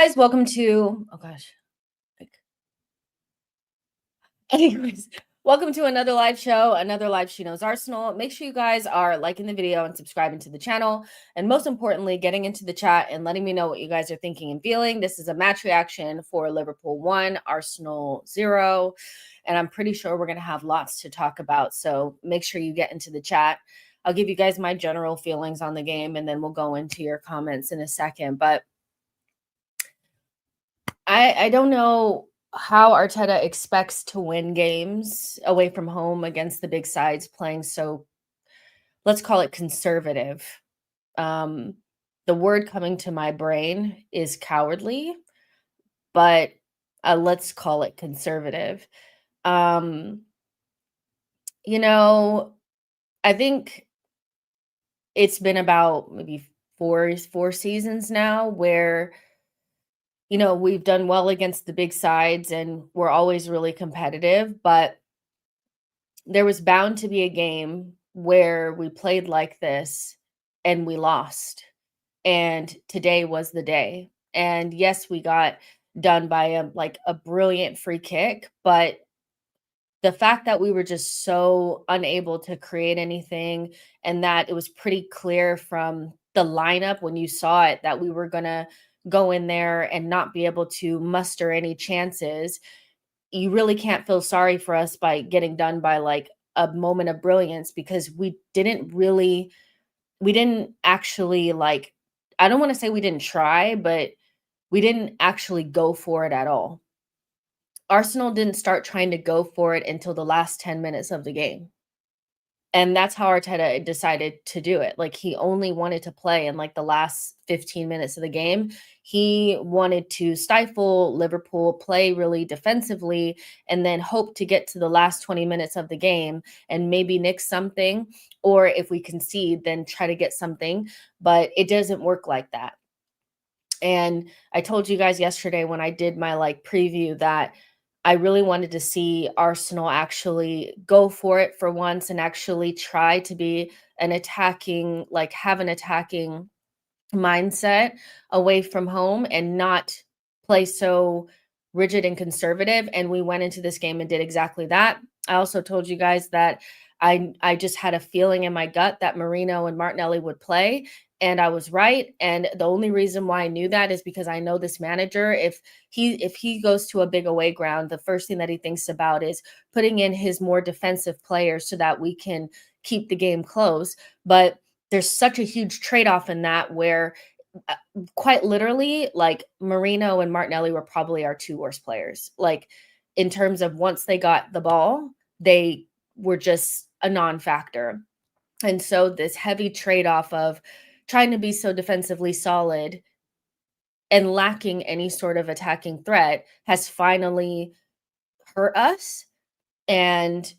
guys, welcome to oh gosh. Like, anyways, welcome to another live show, another live She Knows Arsenal. Make sure you guys are liking the video and subscribing to the channel. And most importantly, getting into the chat and letting me know what you guys are thinking and feeling. This is a match reaction for Liverpool 1, Arsenal 0. And I'm pretty sure we're going to have lots to talk about. So make sure you get into the chat. I'll give you guys my general feelings on the game, and then we'll go into your comments in a second. But I don't know how Arteta expects to win games away from home against the big sides playing so, let's call it conservative. Um, the word coming to my brain is cowardly, but let's call it conservative. Um, you know, I think it's been about maybe four seasons now where we've done well against the big sides and we're always really competitive, but there was bound to be a game where we played like this and we lost. And today was the day. And yes, we got done by a brilliant free kick, but the fact that we were just so unable to create anything, and that it was pretty clear from the lineup when you saw it that we were going to go in there and not be able to muster any chances. You really can't feel sorry for us by getting done by like a moment of brilliance, because we didn't actually, like, I don't want to say we didn't try, but we didn't actually go for it at all. Arsenal didn't start trying to go for it until the last 10 minutes of the game. And that's how Arteta decided to do it. Like, he only wanted to play in like the last 15 minutes of the game. He wanted to stifle Liverpool, play really defensively, and then hope to get to the last 20 minutes of the game and maybe nick something. Or if we concede, then try to get something. But it doesn't work like that. And I told you guys yesterday when I did my like preview that I really wanted to see Arsenal actually go for it for once and actually try to be have an attacking mindset away from home and not play so rigid and conservative. And we went into this game and did exactly that. I also told you guys that I just had a feeling in my gut that Marino and Martinelli would play. And I was right. And the only reason why I knew that is because I know this manager. If he goes to a big away ground, the first thing that he thinks about is putting in his more defensive players so that we can keep the game close. But there's such a huge trade-off in that where quite literally, like, Marino and Martinelli were probably our two worst players. Like, in terms of once they got the ball, they were just a non-factor. And so this heavy trade-off of trying to be so defensively solid and lacking any sort of attacking threat has finally hurt us. And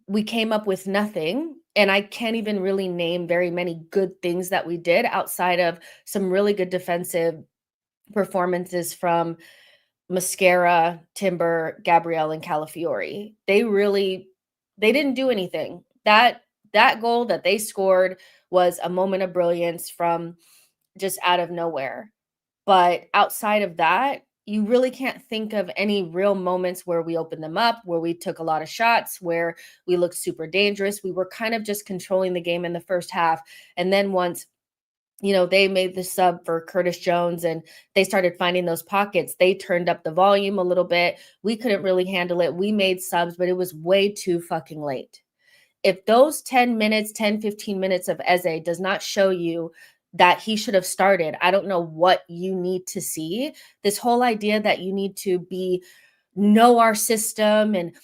we came up with nothing. And I can't even really name very many good things that we did outside of some really good defensive performances from Mascara, Timber, Gabriel, and Calafiori. They didn't do anything. That goal that they scored was a moment of brilliance from just out of nowhere. But outside of that, you really can't think of any real moments where we opened them up, where we took a lot of shots, where we looked super dangerous. We were kind of just controlling the game in the first half. And then once they made the sub for Curtis Jones and they started finding those pockets, they turned up the volume a little bit. We couldn't really handle it. We made subs, but it was way too fucking late. If those 10 minutes, 10, 15 minutes of Eze does not show you that he should have started, I don't know what you need to see. This whole idea that you need to know our system and,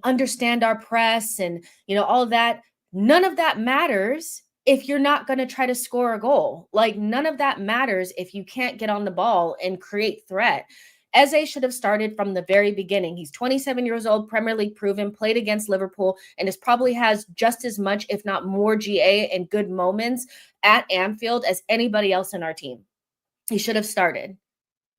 understand our press and, all of that, none of that matters if you're not going to try to score a goal. Like, none of that matters if you can't get on the ball and create threat. Eze should have started from the very beginning. He's 27 years old, Premier League proven, played against Liverpool, and probably has just as much, if not more, GA and good moments at Anfield as anybody else in our team. He should have started.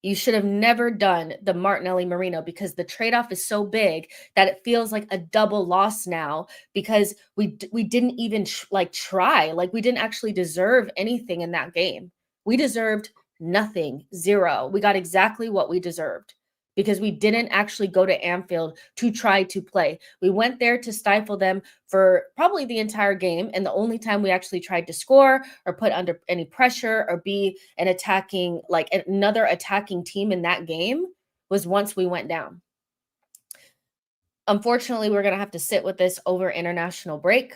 You should have never done the Martinelli Marino, because the trade-off is so big that it feels like a double loss now, because we didn't even try. Like, we didn't actually deserve anything in that game. We deserved Nothing. Zero. We got exactly what we deserved because we didn't actually go to Anfield to try to play. We went there to stifle them for probably the entire game. And the only time we actually tried to score or put under any pressure or be an attacking, like another attacking team in that game was once we went down. Unfortunately, we're going to have to sit with this over international break.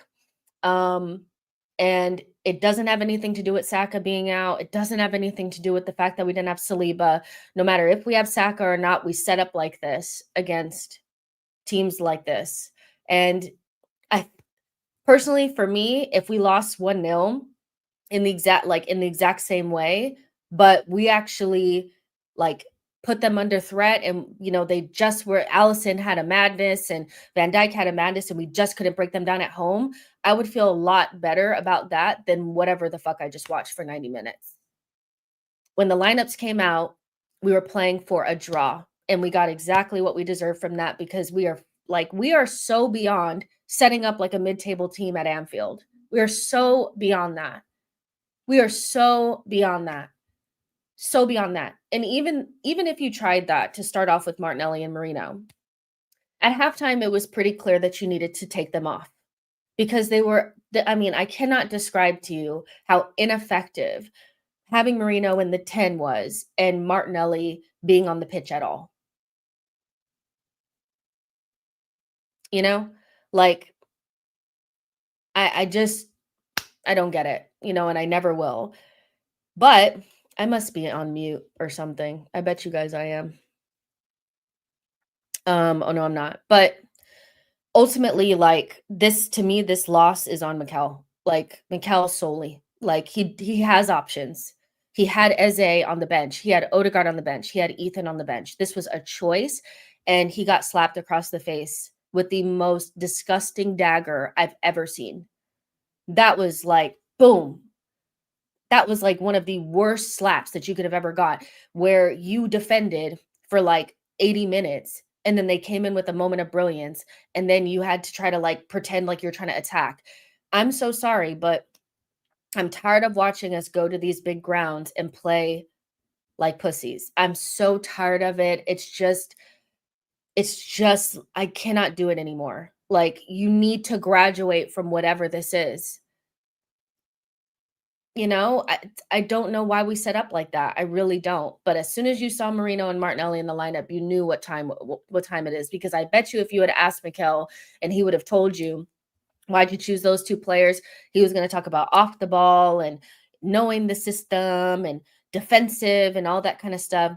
And it doesn't have anything to do with Saka being out. It doesn't have anything to do with the fact that we didn't have Saliba. No matter if we have Saka or not, we set up like this against teams like this. And I personally, for me, if we lost 1-0 in the exact same way, but we actually like put them under threat, and they just were, Allison had a madness and Van Dijk had a madness, and we just couldn't break them down at home, I would feel a lot better about that than whatever the fuck I just watched for 90 minutes. When the lineups came out, we were playing for a draw, and we got exactly what we deserved from that, because we are so beyond setting up like a mid-table team at Anfield. We are so beyond that. We are so beyond that. So beyond that. And even if you tried that to start off with Martinelli and Merino, at halftime, it was pretty clear that you needed to take them off because I cannot describe to you how ineffective having Merino in the 10 was and Martinelli being on the pitch at all. Like, I don't get it, and I never will. But I must be on mute or something. I bet you guys I am. Oh no, I'm not. But ultimately, like, to me, this loss is on Mikel. Like, Mikel solely. Like, he has options. He had Eze on the bench. He had Odegaard on the bench. He had Ethan on the bench. This was a choice, and he got slapped across the face with the most disgusting dagger I've ever seen. That was like, boom. That was like one of the worst slaps that you could have ever got, where you defended for like 80 minutes and then they came in with a moment of brilliance and then you had to try to like pretend like you're trying to attack. I'm so sorry, but I'm tired of watching us go to these big grounds and play like pussies. I'm so tired of it. It's just I cannot do it anymore. Like, you need to graduate from whatever this is. I don't know why we set up like that. I really don't. But as soon as you saw Merino and Martinelli in the lineup, you knew what time it is. Because I bet you if you had asked Mikel and he would have told you, why'd you choose those two players? He was going to talk about off the ball and knowing the system and defensive and all that kind of stuff.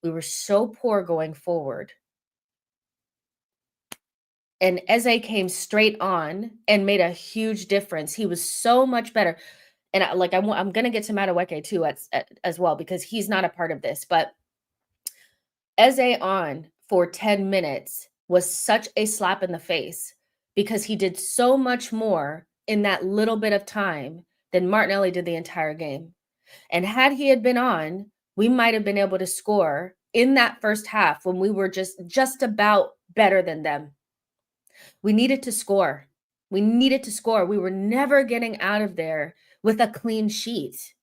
We were so poor going forward. And Eze came straight on and made a huge difference. He was so much better. And I'm going to get to Madueke too as well, because he's not a part of this. But Eze on for 10 minutes was such a slap in the face because he did so much more in that little bit of time than Martinelli did the entire game. And had he had been on, we might have been able to score in that first half when we were just about better than them. We needed to score. We needed to score. We were never getting out of there with a clean sheet.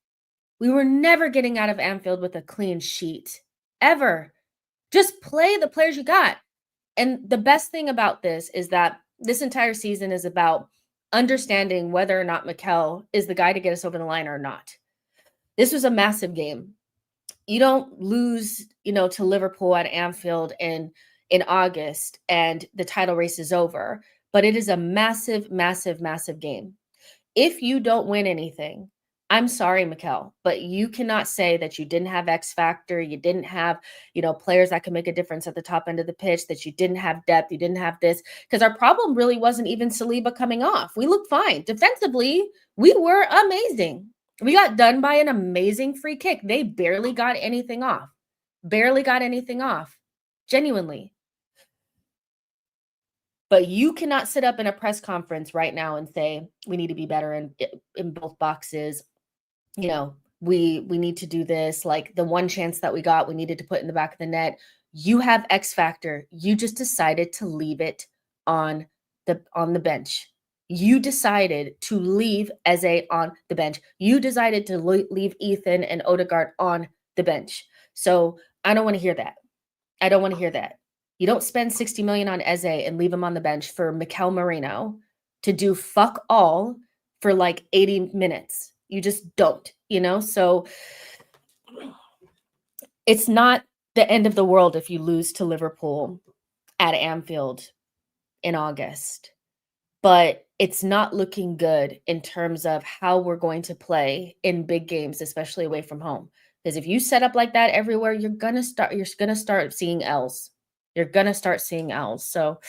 We were never getting out of Anfield with a clean sheet, ever. Just play the players you got. And the best thing about this is that this entire season is about understanding whether or not Mikel is the guy to get us over the line or not. This was a massive game. You don't lose, to Liverpool at Anfield in August and the title race is over, but it is a massive, massive, massive game. If you don't win anything, I'm sorry, Mikel, but you cannot say that you didn't have X factor, you didn't have, players that can make a difference at the top end of the pitch, that you didn't have depth, you didn't have this, because our problem really wasn't even Saliba coming off. We looked fine. Defensively, we were amazing. We got done by an amazing free kick. They barely got anything off. Barely got anything off. Genuinely. But you cannot sit up in a press conference right now and say, we need to be better in both boxes. We need to do this. Like, the one chance that we got, we needed to put in the back of the net. You have X factor. You just decided to leave it on the bench. You decided to leave Eze on the bench. You decided to leave Ethan and Odegaard on the bench. So I don't want to hear that. I don't want to hear that. You don't spend 60 million on Eze and leave him on the bench for Mikel Merino to do fuck all for like 80 minutes. You just don't, So it's not the end of the world if you lose to Liverpool at Anfield in August, but it's not looking good in terms of how we're going to play in big games, especially away from home. Because if you set up like that everywhere, you're gonna start seeing L's. You're gonna start seeing L's. So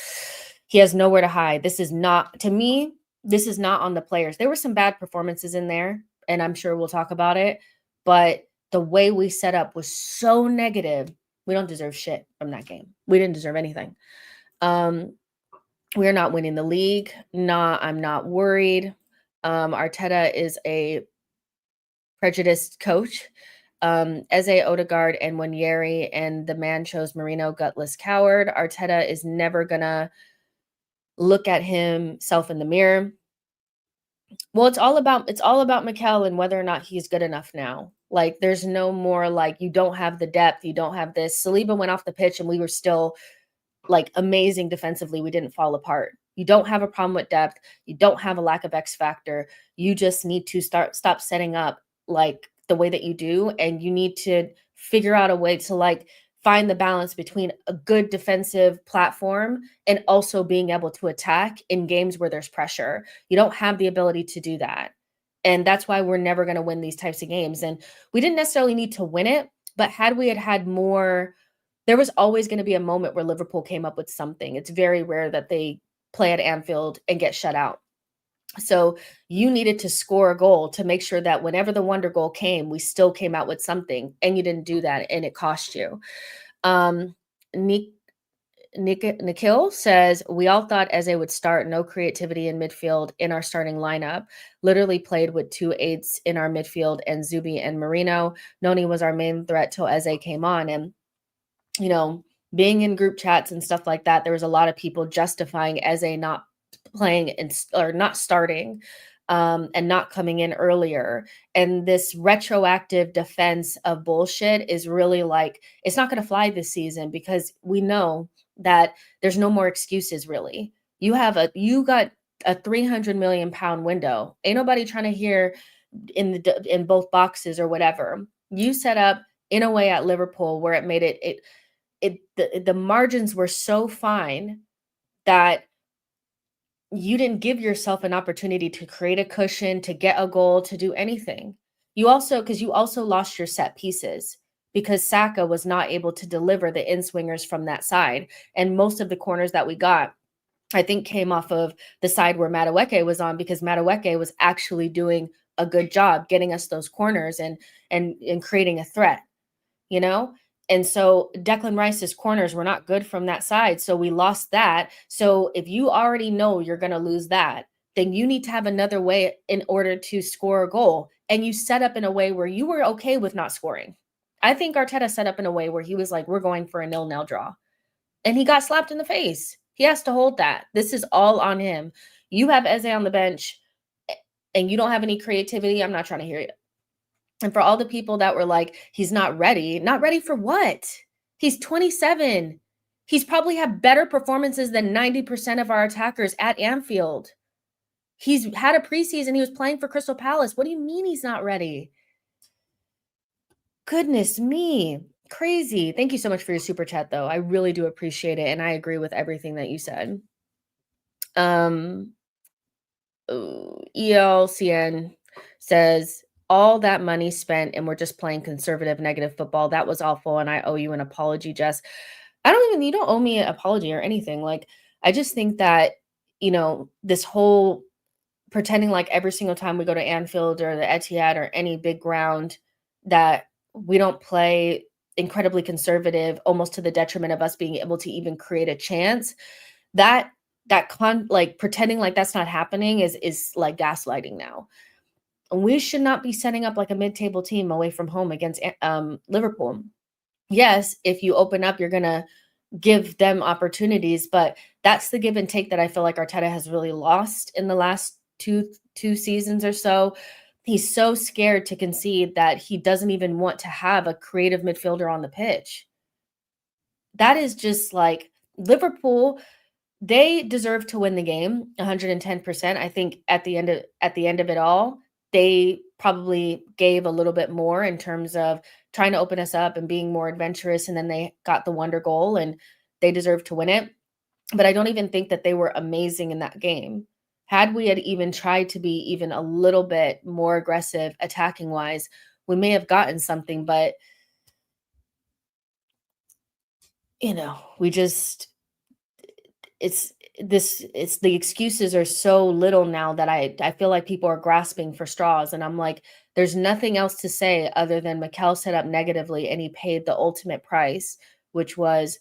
he has nowhere to hide. This is not, to me, this is not on the players. There were some bad performances in there, and I'm sure we'll talk about it. But the way we set up was so negative. We don't deserve shit from that game. We didn't deserve anything. We're not winning the league. I'm not worried. Arteta is a prejudiced coach. Eze, Odegaard, and Wanyeri, and the man chose Marino, gutless coward. Arteta is never gonna look at himself in the mirror. Well, it's all about Mikel and whether or not he's good enough now. Like, there's no more like, you don't have the depth, you don't have this. Saliba went off the pitch and we were still like amazing defensively. We didn't fall apart. You don't have a problem with depth. You don't have a lack of X factor. You just need to stop setting up like the way that you do. And you need to figure out a way to like find the balance between a good defensive platform and also being able to attack in games where there's pressure. You don't have the ability to do that. And that's why we're never going to win these types of games. And we didn't necessarily need to win it, but had we had more, there was always going to be a moment where Liverpool came up with something. It's very rare that they play at Anfield and get shut out. So you needed to score a goal to make sure that whenever the wonder goal came, we still came out with something, and you didn't do that, and it cost you. Nikhil says, we all thought Eze would start, no creativity in midfield in our starting lineup. Literally played with 2 8s in our midfield and Zubi and Marino. Noni was our main threat till Eze came on. And being in group chats and stuff like that, there was a lot of people justifying Eze not playing or not starting and not coming in earlier. And this retroactive defense of bullshit is really like, it's not going to fly this season because we know that there's no more excuses really. You got a 300 million pound window. Ain't nobody trying to hear in both boxes or whatever. You set up in a way at Liverpool where it made the margins were so fine that you didn't give yourself an opportunity to create a cushion, to get a goal, to do anything. You also lost your set pieces because Saka was not able to deliver the in-swingers from that side. And most of the corners that we got, I think, came off of the side where Madueke was on, because Madueke was actually doing a good job getting us those corners and creating a threat, And so Declan Rice's corners were not good from that side. So we lost that. So if you already know you're going to lose that, then you need to have another way in order to score a goal. And you set up in a way where you were okay with not scoring. I think Arteta set up in a way where he was like, we're going for a 0-0 draw. And he got slapped in the face. He has to hold that. This is all on him. You have Eze on the bench and you don't have any creativity. I'm not trying to hear it. And for all the people that were like, he's not ready for what? He's 27. He's probably had better performances than 90% of our attackers at Anfield. He's had a preseason. He was playing for Crystal Palace. What do you mean he's not ready? Goodness me. Crazy. Thank you so much for your super chat, though. I really do appreciate it. And I agree with everything that you said. ELCN says, all that money spent and we're just playing conservative negative football. That was awful. And I owe you an apology, Jess. You don't owe me an apology or anything. Like, I just think that, this whole pretending like every single time we go to Anfield or the Etihad or any big ground that we don't play incredibly conservative, almost to the detriment of us being able to even create a chance, pretending like that's not happening is like gaslighting now. We should not be setting up like a mid-table team away from home against Liverpool. Yes, if you open up, you're going to give them opportunities, but that's the give and take that I feel like Arteta has really lost in the last two seasons or so. He's so scared to concede that he doesn't even want to have a creative midfielder on the pitch. That is just like Liverpool, they deserve to win the game 110%. I think at the end of it all, they probably gave a little bit more in terms of trying to open us up and being more adventurous, and then they got the wonder goal and they deserve to win it. But I don't even think that they were amazing in that game. Had we had even tried to be even a little bit more aggressive attacking wise, we may have gotten something, but we just it's the excuses are so little now that I feel like people are grasping for straws, and I'm like, there's nothing else to say other than Mikel set up negatively and he paid the ultimate price, which was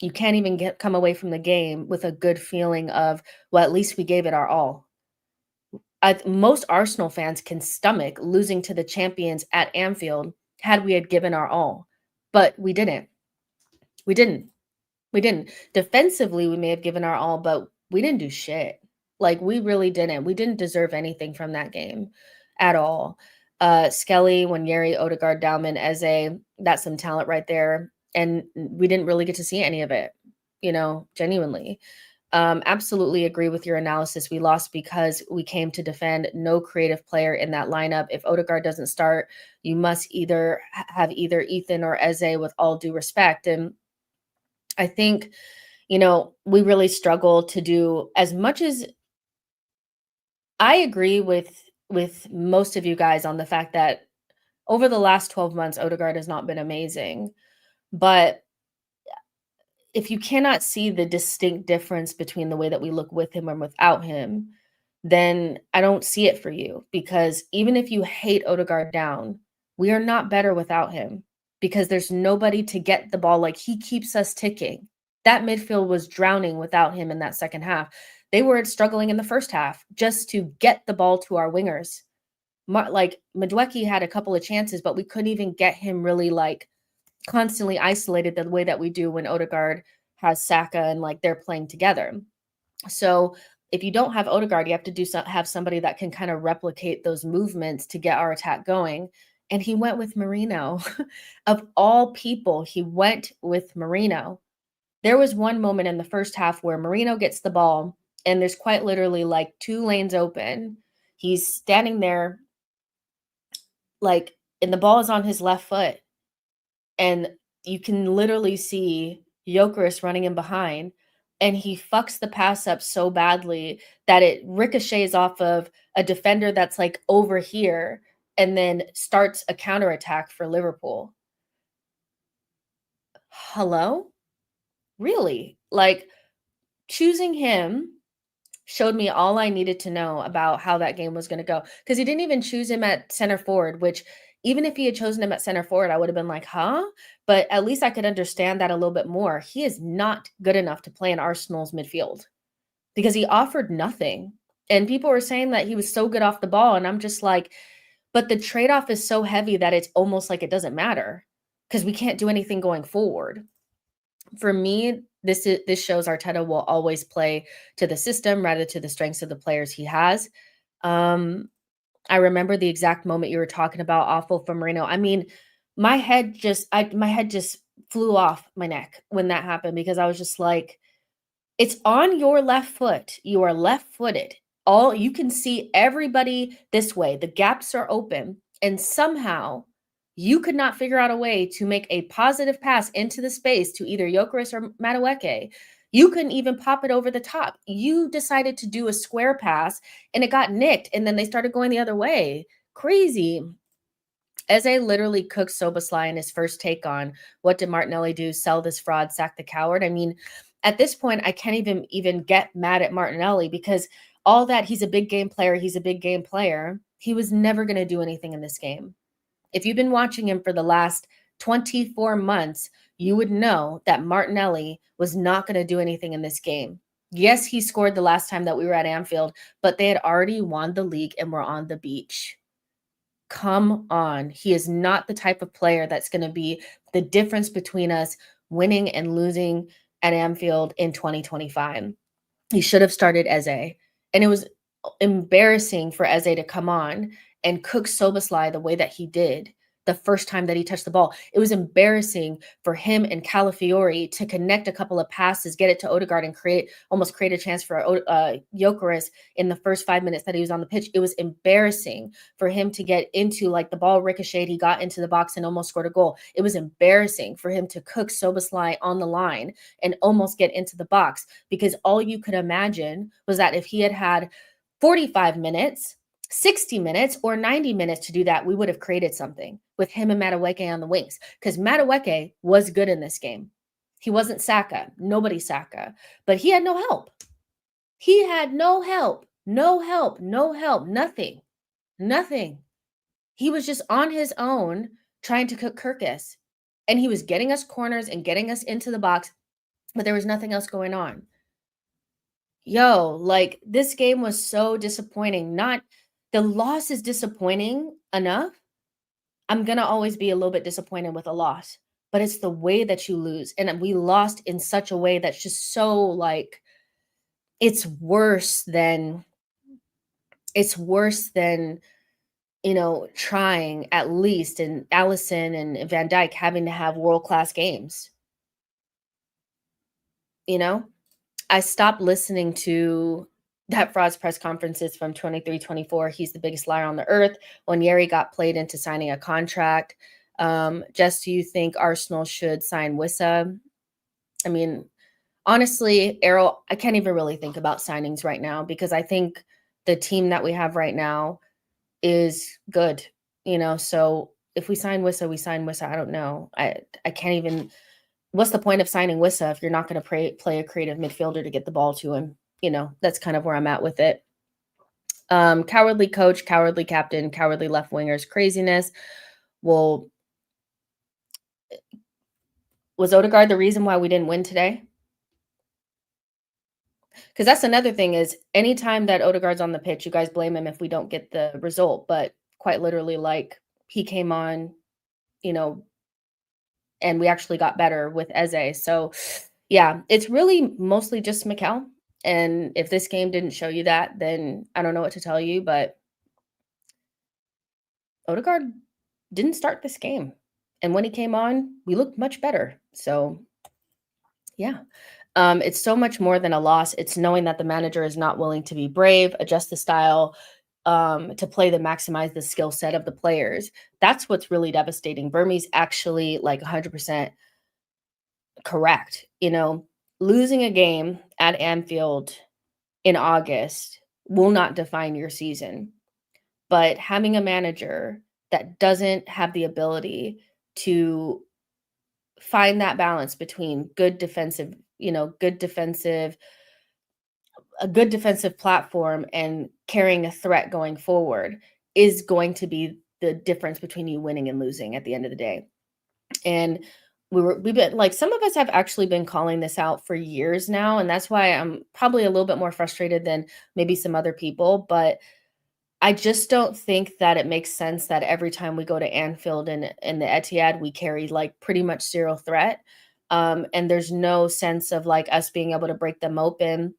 you can't even come away from the game with a good feeling of, well, at least we gave it our all. Most Arsenal fans can stomach losing to the champions at Anfield had we had given our all, but we didn't. We didn't. We didn't. Defensively, we may have given our all, but we didn't do shit. Like, we really didn't. We didn't deserve anything from that game at all. Skelly, Wanyeri, Odegaard, Dalman, Eze, that's some talent right there. And we didn't really get to see any of it, genuinely. Absolutely agree with your analysis. We lost because we came to defend. No creative player in that lineup. If Odegaard doesn't start, you must either have either Ethan or Eze, with all due respect. And I think, we really struggle to do as much as I agree with most of you guys on the fact that over the last 12 months, Odegaard has not been amazing. But if you cannot see the distinct difference between the way that we look with him and without him, then I don't see it for you. Because even if you hate Odegaard down, we are not better without him because there's nobody to get the ball. Like, he keeps us ticking. That midfield was drowning without him in that second half. They were struggling in the first half just to get the ball to our wingers. Like, Madueke had a couple of chances, but we couldn't even get him really constantly isolated the way that we do when Odegaard has Saka and they're playing together. So if you don't have Odegaard, you have to have somebody that can kind of replicate those movements to get our attack going. And he went with Marino. Of all people, he went with Marino. There was one moment in the first half where Marino gets the ball and there's quite literally two lanes open. He's standing there and the ball is on his left foot. And you can literally see Gyökeres running in behind, and he fucks the pass up so badly that it ricochets off of a defender that's over here and then starts a counterattack for Liverpool. Hello? Really? Choosing him showed me all I needed to know about how that game was going to go, because he didn't even choose him at center forward, which even if he had chosen him at center forward, I would have been like, huh? But at least I could understand that a little bit more. He is not good enough to play in Arsenal's midfield because he offered nothing. And people were saying that he was so good off the ball. And I'm just like, but the trade-off is so heavy that it's almost like it doesn't matter because we can't do anything going forward. For me, this shows Arteta will always play to the system rather to the strengths of the players he has. I remember the exact moment you were talking about, awful for Marino. I mean, my head just flew off my neck when that happened, because I was just like, it's on your left foot. You are left-footed. You can see everybody this way. The gaps are open, and somehow you could not figure out a way to make a positive pass into the space to either Gyökeres or Madueke. You couldn't even pop it over the top. You decided to do a square pass and it got nicked, and then they started going the other way. Crazy. Eze literally cooked Soboslai in his first take on what did Martinelli do? Sell this fraud, sack the coward. I mean, at this point, I can't even get mad at Martinelli, because all that he's a big game player. He's a big game player. He was never going to do anything in this game. If you've been watching him for the last 24 months, you would know that Martinelli was not going to do anything in this game. Yes, he scored the last time that we were at Anfield, but they had already won the league and were on the beach. Come on. He is not the type of player that's going to be the difference between us winning and losing at Anfield in 2025. He should have started Eze. And it was embarrassing for Eze to come on and cook Soboslai the way that he did the first time that he touched the ball. It was embarrassing for him and Calafiori to connect a couple of passes, get it to Odegaard, and almost create a chance for Gyökeres in the first 5 minutes that he was on the pitch. It was embarrassing for him to get into, like, the ball ricocheted, he got into the box and almost scored a goal. It was embarrassing for him to cook Soboslai on the line and almost get into the box, because all you could imagine was that if he had had 45 minutes, 60 minutes, or 90 minutes to do that, we would have created something with him and Madueke on the wings, because Madueke was good in this game. He wasn't Saka, nobody Saka, but he had no help. He had no help, nothing. He was just on his own trying to cook Kirkus, and he was getting us corners and getting us into the box, but there was nothing else going on. Like, this game was so disappointing. The loss is disappointing enough. I'm going to always be a little bit disappointed with a loss, but it's the way that you lose. And we lost in such a way that's just so, like, it's worse than, trying at least, and Allison and Van Dijk having to have world-class games. I stopped listening to that fraud's press conferences from 23-24. He's the biggest liar on the earth. When Yeri got played into signing a contract. Jess, do you think Arsenal should sign Wissa? I mean, honestly, Errol, I can't even really think about signings right now, because I think the team that we have right now is good, so if we sign Wissa, we sign Wissa. I don't know. I can't even. What's the point of signing Wissa if you're not going to play a creative midfielder to get the ball to him? That's kind of where I'm at with it. Cowardly coach, cowardly captain, cowardly left wingers, craziness. Well, was Odegaard the reason why we didn't win today? Because that's another thing, is anytime that Odegaard's on the pitch, you guys blame him if we don't get the result. But quite literally, like, he came on, and we actually got better with Eze. So, yeah, it's really mostly just Mikel. And if this game didn't show you that, then I don't know what to tell you. But Odegaard didn't start this game. And when he came on, we looked much better. So, yeah. It's so much more than a loss. It's knowing that the manager is not willing to be brave, adjust the style, to play to maximize the skill set of the players. That's what's really devastating. Burmese actually, like, 100% correct. Losing a game at Anfield in August will not define your season. But having a manager that doesn't have the ability to find that balance between a good defensive platform and carrying a threat going forward is going to be the difference between you winning and losing at the end of the day. And we've been, like, some of us have actually been calling this out for years now, and that's why I'm probably a little bit more frustrated than maybe some other people. But I just don't think that it makes sense that every time we go to Anfield and the Etihad, we carry, like, pretty much zero threat. And there's no sense of, like, us being able to break them open.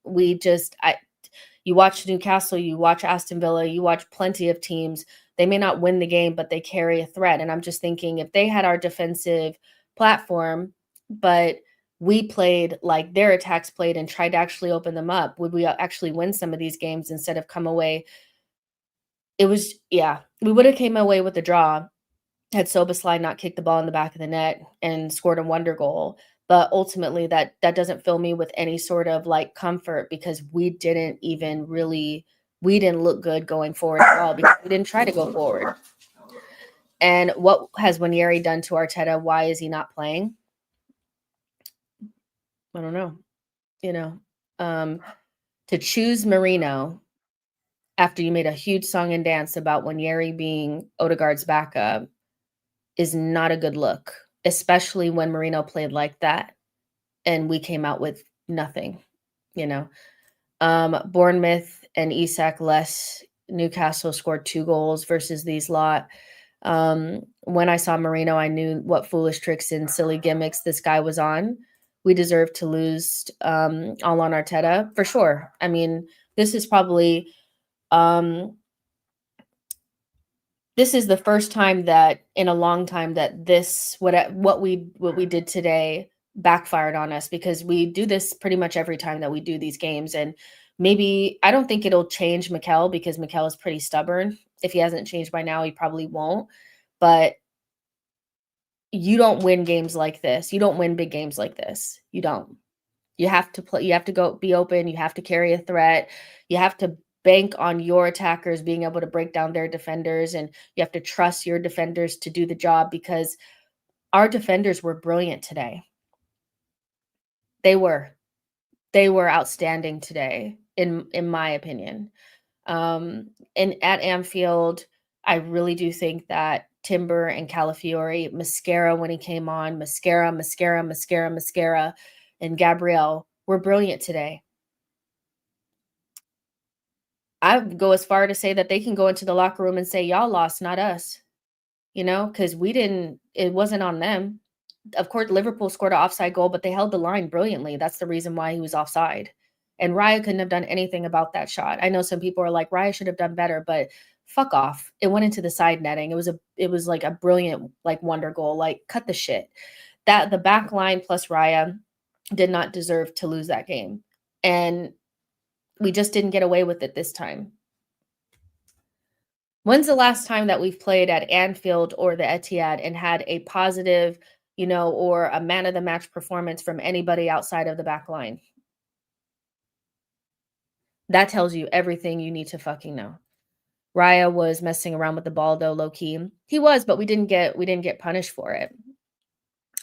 You watch Newcastle, you watch Aston Villa, you watch plenty of teams. They may not win the game, but they carry a threat. And I'm just thinking, if they had our defensive platform, but we played like their attacks played and tried to actually open them up, would we actually win some of these games instead of come away? We would have came away with a draw had Soboslai not kicked the ball in the back of the net and scored a wonder goal. But ultimately, that doesn't fill me with any sort of, like, comfort, because we didn't look good going forward at all, because we didn't try to go forward. And what has Wanyeri done to Arteta? Why is he not playing? I don't know. To choose Merino after you made a huge song and dance about Wanyeri being Odegaard's backup is not a good look, especially when Merino played like that and we came out with nothing. Bournemouth and Isak less. Newcastle scored 2 goals versus these lot. When I saw Merino, I knew what foolish tricks and silly gimmicks this guy was on. we deserve to lose all on Arteta for sure. I mean, this is probably um, this is the first time that in a long time that this what we did today backfired on us because we do this pretty much every time that we do these games. And maybe I don't think it'll change Mikel because Mikel is pretty stubborn. If he hasn't changed by now, he probably won't. But you don't win games like this. You don't win big games like this. You don't. You have to play, you have to go be open, you have to carry a threat. You have to bank on your attackers being able to break down their defenders, and you have to trust your defenders to do the job because our defenders were brilliant today. They were. They were outstanding today in my opinion. And at Anfield, I really do think that Timber and Calafiori, Mascara when he came on, Mascara, and Gabrielle were brilliant today. I would go as far to say that they can go into the locker room and say, "Y'all lost, not us," because we didn't, it wasn't on them. Of course, Liverpool scored an offside goal, but they held the line brilliantly. That's the reason why he was offside. And Raya couldn't have done anything about that shot. I know some people are like, Raya should have done better, but fuck off. It went into the side netting. It was like a brilliant, like, wonder goal. Like, cut the shit. That the back line plus Raya did not deserve to lose that game. And we just didn't get away with it this time. When's the last time that we've played at Anfield or the Etihad and had a positive, or a man of the match performance from anybody outside of the back line? That tells you everything you need to fucking know. Raya was messing around with the ball though, low key. He was, but we didn't get punished for it.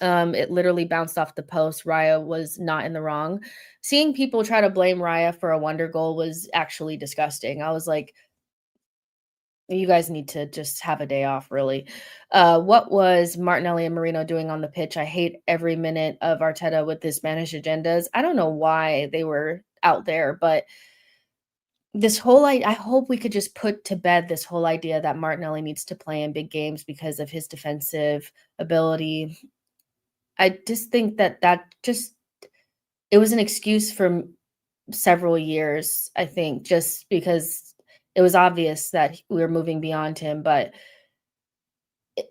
It literally bounced off the post. Raya was not in the wrong. Seeing people try to blame Raya for a wonder goal was actually disgusting. I was like, you guys need to just have a day off, really. What was Martinelli and Marino doing on the pitch? I hate every minute of Arteta with his Spanish agendas. I don't know why they were out there, but this whole I hope we could just put to bed this whole idea that Martinelli needs to play in big games because of his defensive ability. I just think that just it was an excuse for several years, I think, just because it was obvious that we were moving beyond him. But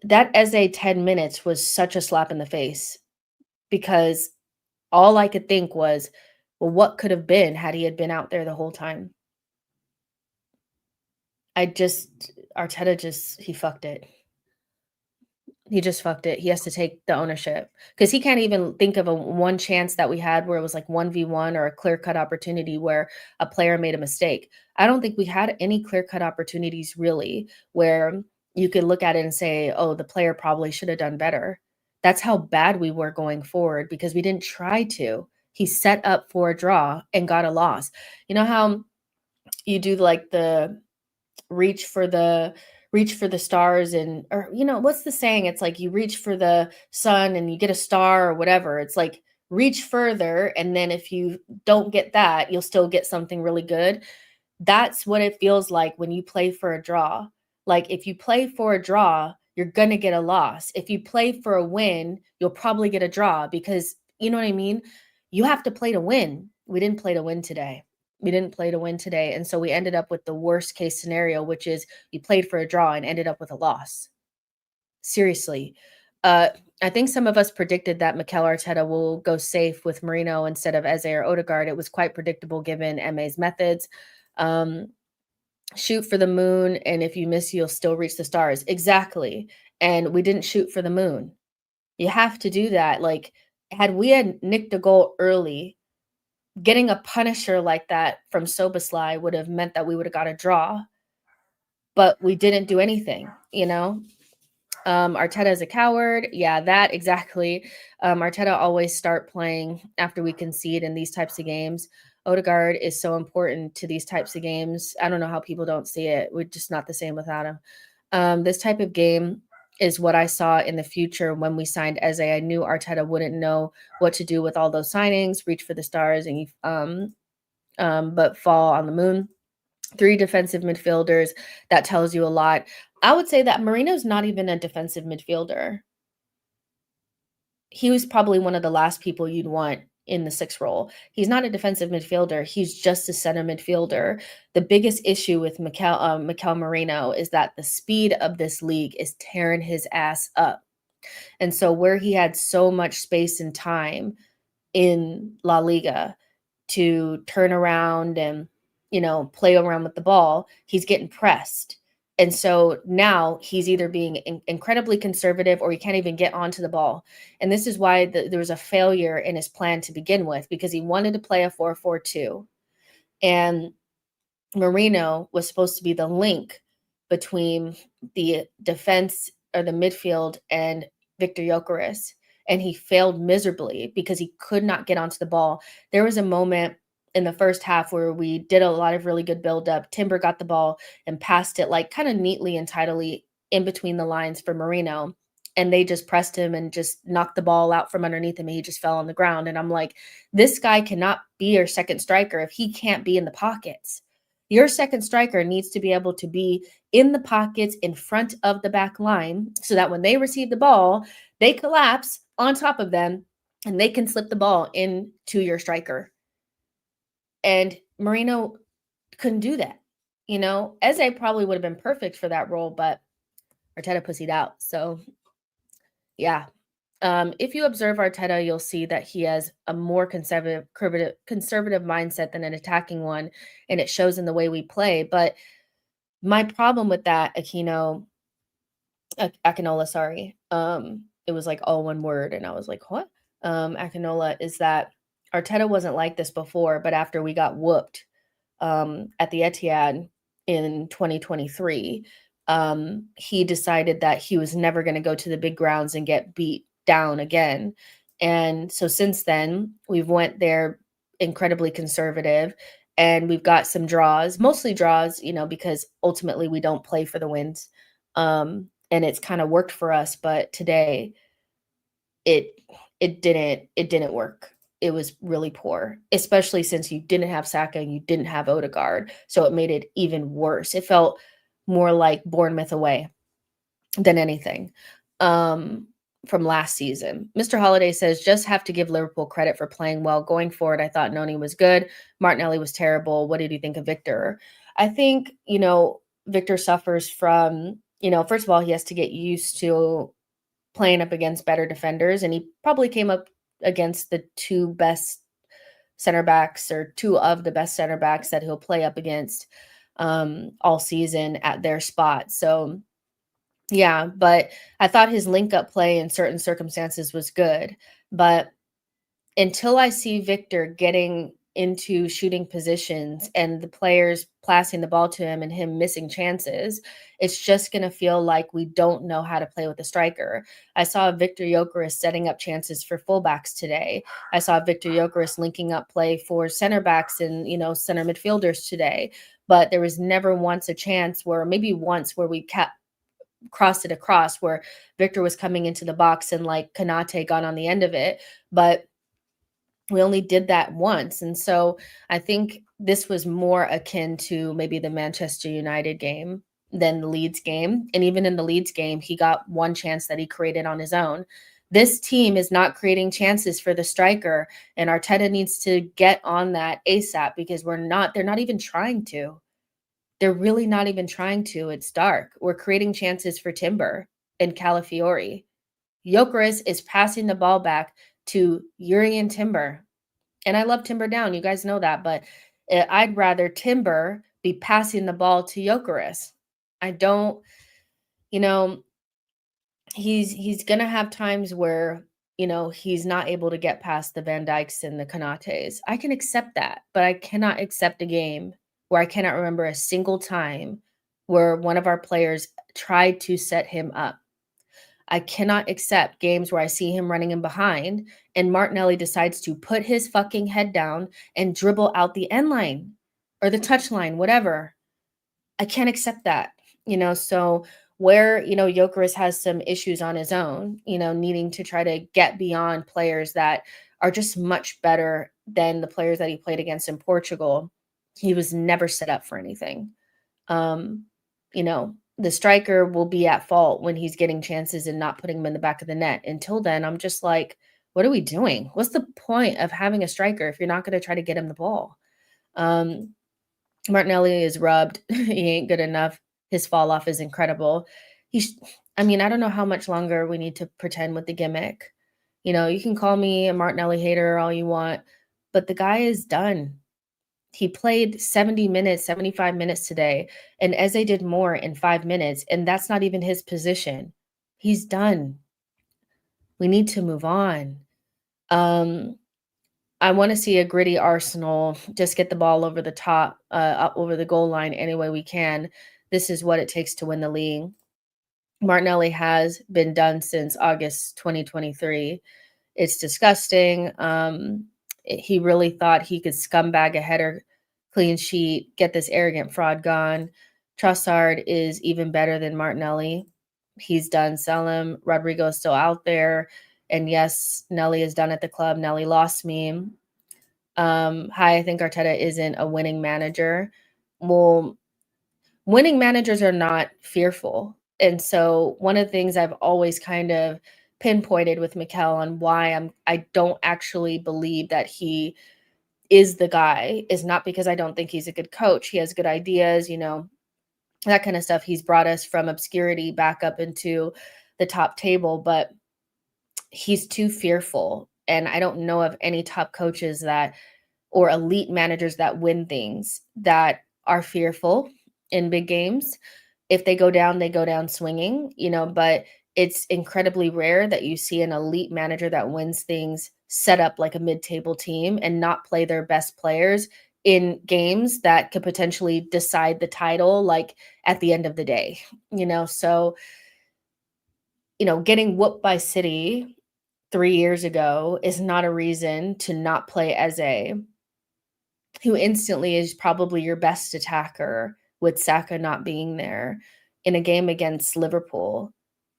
that Eze 10 minutes was such a slap in the face because all I could think was, well, what could have been had he had been out there the whole time? Arteta he fucked it. He just fucked it. He has to take the ownership because he can't even think of one chance that we had where it was like 1v1 or a clear-cut opportunity where a player made a mistake. I don't think we had any clear-cut opportunities really where you could look at it and say, "Oh, the player probably should have done better." That's how bad we were going forward because we didn't try to. He set up for a draw and got a loss. You know how you do like the reach for the stars, and or what's the saying, it's like you reach for the sun and you get a star or whatever. It's like reach further, and then if you don't get that, you'll still get something really good. That's what it feels like when you play for a draw. Like if you play for a draw, you're going to get a loss. If you play for a win, you'll probably get a draw because you know what I mean? You have to play to win. We didn't play to win today. We didn't play to win today. And so we ended up with the worst case scenario, which is you played for a draw and ended up with a loss. Seriously. I think some of us predicted that Mikel Arteta will go safe with Marino instead of Eze or Odegaard. It was quite predictable given Eme's methods. Shoot for the moon, and if you miss, you'll still reach the stars. Exactly. And we didn't shoot for the moon. You have to do that. Like, had we had nicked a goal early, getting a punisher like that from Soboslai would have meant that we would have got a draw, but we didn't do anything, Arteta is a coward. Yeah, that exactly. Arteta always start playing after we concede in these types of games. Odegaard is so important to these types of games. I don't know how people don't see it. We're just not the same without him. This type of game is what I saw in the future when we signed Eze. I knew Arteta wouldn't know what to do with all those signings, reach for the stars, and but fall on the moon. 3 defensive midfielders, that tells you a lot. I would say that Marino's not even a defensive midfielder. he was probably one of the last people you'd want in the 6 role. He's not a defensive midfielder, he's just a center midfielder. The biggest issue with Mikel Merino is that the speed of this league is tearing his ass up. And so where he had so much space and time in La Liga to turn around and, play around with the ball, he's getting pressed. And so now he's either being incredibly conservative or he can't even get onto the ball. And this is why there was a failure in his plan to begin with, because he wanted to play a 4-4-2. And Marino was supposed to be the link between the defense or the midfield and Victor Gyökeres, and he failed miserably because he could not get onto the ball. There was a moment in the first half where we did a lot of really good buildup. Timber got the ball and passed it like kind of neatly and tidily in between the lines for Marino, and they just pressed him and just knocked the ball out from underneath him, and he just fell on the ground. And I'm like, this guy cannot be your second striker if he can't be in the pockets. Your second striker needs to be able to be in the pockets in front of the back line so that when they receive the ball, they collapse on top of them and they can slip the ball into your striker. And Marino couldn't do that. Eze probably would have been perfect for that role, but Arteta pussied out. So, yeah. If you observe Arteta, you'll see that he has a more conservative mindset than an attacking one, and it shows in the way we play. But my problem with that, Akinola, sorry, it was like all one word, and I was like, what? Akinola, is that Arteta wasn't like this before, but after we got whooped at the Etihad in 2023, he decided that he was never going to go to the big grounds and get beat down again. And so since then, we've went there incredibly conservative, and we've got some draws, mostly draws, because ultimately we don't play for the wins. And it's kind of worked for us, but today it didn't work. It was really poor, especially since you didn't have Saka and you didn't have Odegaard. So it made it even worse. It felt more like Bournemouth away than anything from last season. Mr. Holiday says, just have to give Liverpool credit for playing well. Going forward, I thought Noni was good. Martinelli was terrible. What did you think of Victor? I think, Victor suffers from, first of all, he has to get used to playing up against better defenders, and he probably came up against the two best center backs, or two of the best center backs that he'll play up against all season at their spot. So yeah, but I thought his link up play in certain circumstances was good. But until I see Victor getting into shooting positions and the players passing the ball to him and him missing chances, it's just going to feel like we don't know how to play with a striker. I saw Victor Gyökeres setting up chances for fullbacks today. I saw Victor Gyökeres linking up play for center backs and, center midfielders today. But there was never once a chance where, maybe once, where we crossed it across where Victor was coming into the box and like Konate got on the end of it. But we only did that once. And so I think this was more akin to maybe the Manchester United game than the Leeds game. And even in the Leeds game, he got one chance that he created on his own. This team is not creating chances for the striker, and Arteta needs to get on that ASAP, because they're not even trying to. They're really not even trying to. It's dark. We're creating chances for Timber and Calafiori. Gyökeres is passing the ball back to Yuri and Timber. And I love Timber down. You guys know that. But I'd rather Timber be passing the ball to Gyökeres. I don't, he's going to have times where, he's not able to get past the Van Dijks and the Konates. I can accept that. But I cannot accept a game where I cannot remember a single time where one of our players tried to set him up. I cannot accept games where I see him running in behind and Martinelli decides to put his fucking head down and dribble out the end line or the touch line, whatever. I can't accept that, so where, Gyökeres has some issues on his own, needing to try to get beyond players that are just much better than the players that he played against in Portugal. He was never set up for anything. the striker will be at fault when he's getting chances and not putting them in the back of the net. Until then, I'm just like, what are we doing? What's the point of having a striker if you're not going to try to get him the ball? Um, Martinelli is rubbed. He ain't good enough. His fall off is incredible. I mean, I don't know how much longer we need to pretend with the gimmick. You can call me a Martinelli hater all you want, but the guy is done. He played 70 minutes, 75 minutes today, and Eze did more in 5 minutes, and that's not even his position. He's done. We need to move on. Um, I wanna see a gritty Arsenal, just get the ball over the top, up over the goal line any way we can. This is what it takes to win the league. Martinelli has been done since August 2023. It's disgusting. He really thought he could scumbag a header, clean sheet, get this arrogant fraud gone. Trossard is even better than Martinelli. He's done. Sell him. Rodrigo's still out there. And yes, Nelly is done at the club. Nelly lost me. Hi, I think Arteta isn't a winning manager. Well, winning managers are not fearful. And so one of the things I've always kind of pinpointed with Mikel on why I don't actually believe that he is the guy is not because I don't think he's a good coach. He has good ideas, that kind of stuff. He's brought us from obscurity back up into the top table, but he's too fearful. And I don't know of any top coaches that or elite managers that win things that are fearful in big games. If they go down swinging, but it's incredibly rare that you see an elite manager that wins things set up like a mid-table team and not play their best players in games that could potentially decide the title, like at the end of the day, So, getting whooped by City 3 years ago is not a reason to not play Eze, who instantly is probably your best attacker with Saka not being there in a game against Liverpool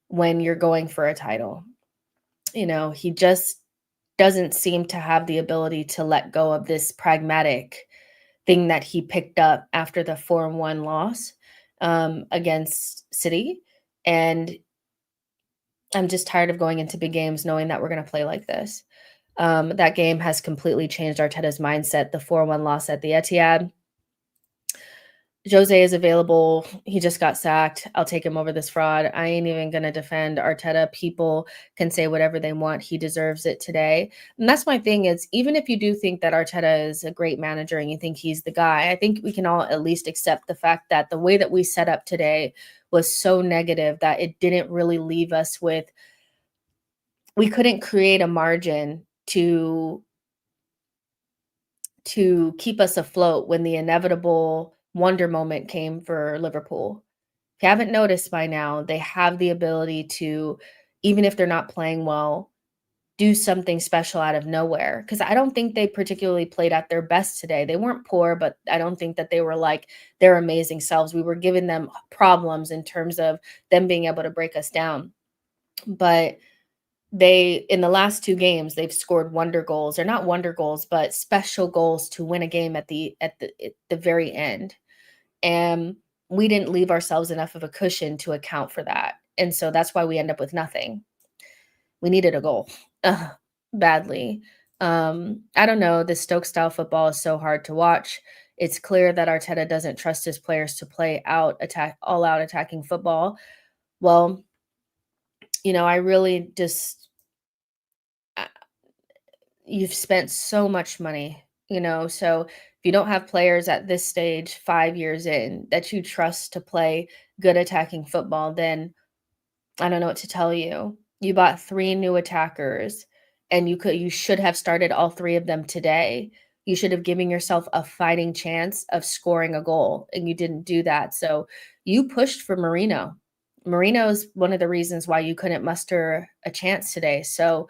when you're going for a title. He just doesn't seem to have the ability to let go of this pragmatic thing that he picked up after the 4-1 loss against City. And I'm just tired of going into big games knowing that we're going to play like this. That game has completely changed Arteta's mindset, the 4-1 loss at the Etihad. Jose is available. He just got sacked. I'll take him over this fraud. I ain't even going to defend Arteta. People can say whatever they want. He deserves it today. And that's my thing is, even if you do think that Arteta is a great manager and you think he's the guy, I think we can all at least accept the fact that the way that we set up today was so negative that it didn't really leave us with, we couldn't create a margin to keep us afloat when the inevitable wonder moment came for Liverpool. If you haven't noticed by now, they have the ability to, even if they're not playing well, do something special out of nowhere. Because I don't think they particularly played at their best today. They weren't poor, but I don't think that they were like their amazing selves. We were giving them problems in terms of them being able to break us down. But in the last 2 games, they've scored wonder goals, or not wonder goals, but special goals to win a game at the very end. And we didn't leave ourselves enough of a cushion to account for that. And so that's why we end up with nothing. We needed a goal badly. I don't know. This Stoke style football is so hard to watch. It's clear that Arteta doesn't trust his players to play all out attacking football. Well, I really just, you've spent so much money, so if you don't have players at this stage 5 years in that you trust to play good attacking football, then I don't know what to tell you. You bought 3 new attackers and you should have started all 3 of them today. You should have given yourself a fighting chance of scoring a goal, and you didn't do that. So you pushed for Marino. Marino is one of the reasons why you couldn't muster a chance today. So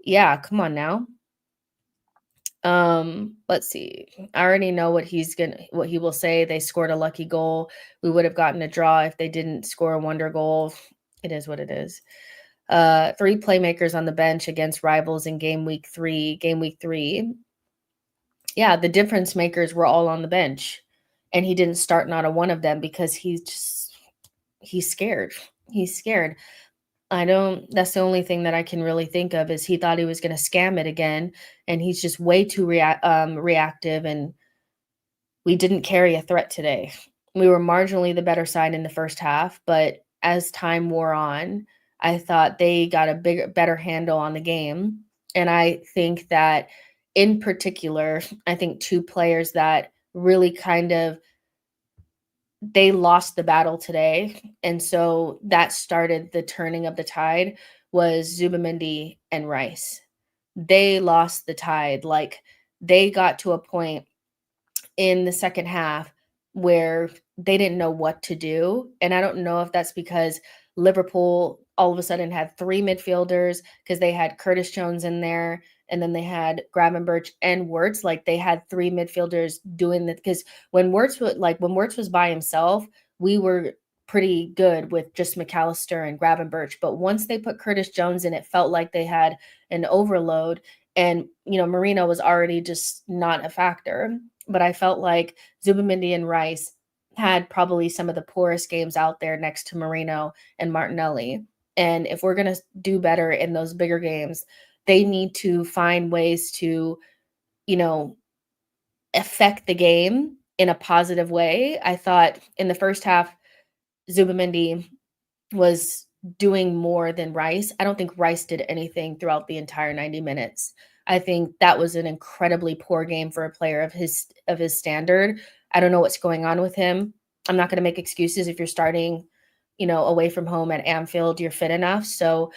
yeah, come on now. Let's see. I already know what he will say. They scored a lucky goal. We would have gotten a draw if they didn't score a wonder goal. It is what it is. 3 playmakers on the bench against rivals in game week 3. Yeah, the difference makers were all on the bench, and he didn't start not a one of them because he's just he's scared. He's scared. I don't That's the only thing that I can really think of is he thought he was gonna scam it again, and he's just way too reactive, and we didn't carry a threat today. We were marginally the better side in the first half, but as time wore on, I thought they got a better handle on the game, and I think that in particular, I think 2 players that really kind of they lost the battle today, and so that started the turning of the tide was Zubimendi and Rice. They lost the tide, like, they got to a point in the second half where they didn't know what to do, and I don't know if that's because Liverpool all of a sudden had 3 midfielders because they had Curtis Jones in there, and then they had Gravenberch and Wirtz, like, they had 3 midfielders doing the because when Wirtz was by himself, we were pretty good with just McAllister and Gravenberch, but once they put Curtis Jones in, it felt like they had an overload, and, Marino was already just not a factor. But I felt like Zubimendi and Rice had probably some of the poorest games out there next to Marino and Martinelli. And if we're going to do better in those bigger games, they need to find ways to, you know, affect the game in a positive way. I thought in the first half, Zubimendi was doing more than Rice. I don't think Rice did anything throughout the entire 90 minutes. I think that was an incredibly poor game for a player of his standard. I don't know what's going on with him. I'm not going to make excuses if you're starting, away from home at Anfield, you're fit enough. So,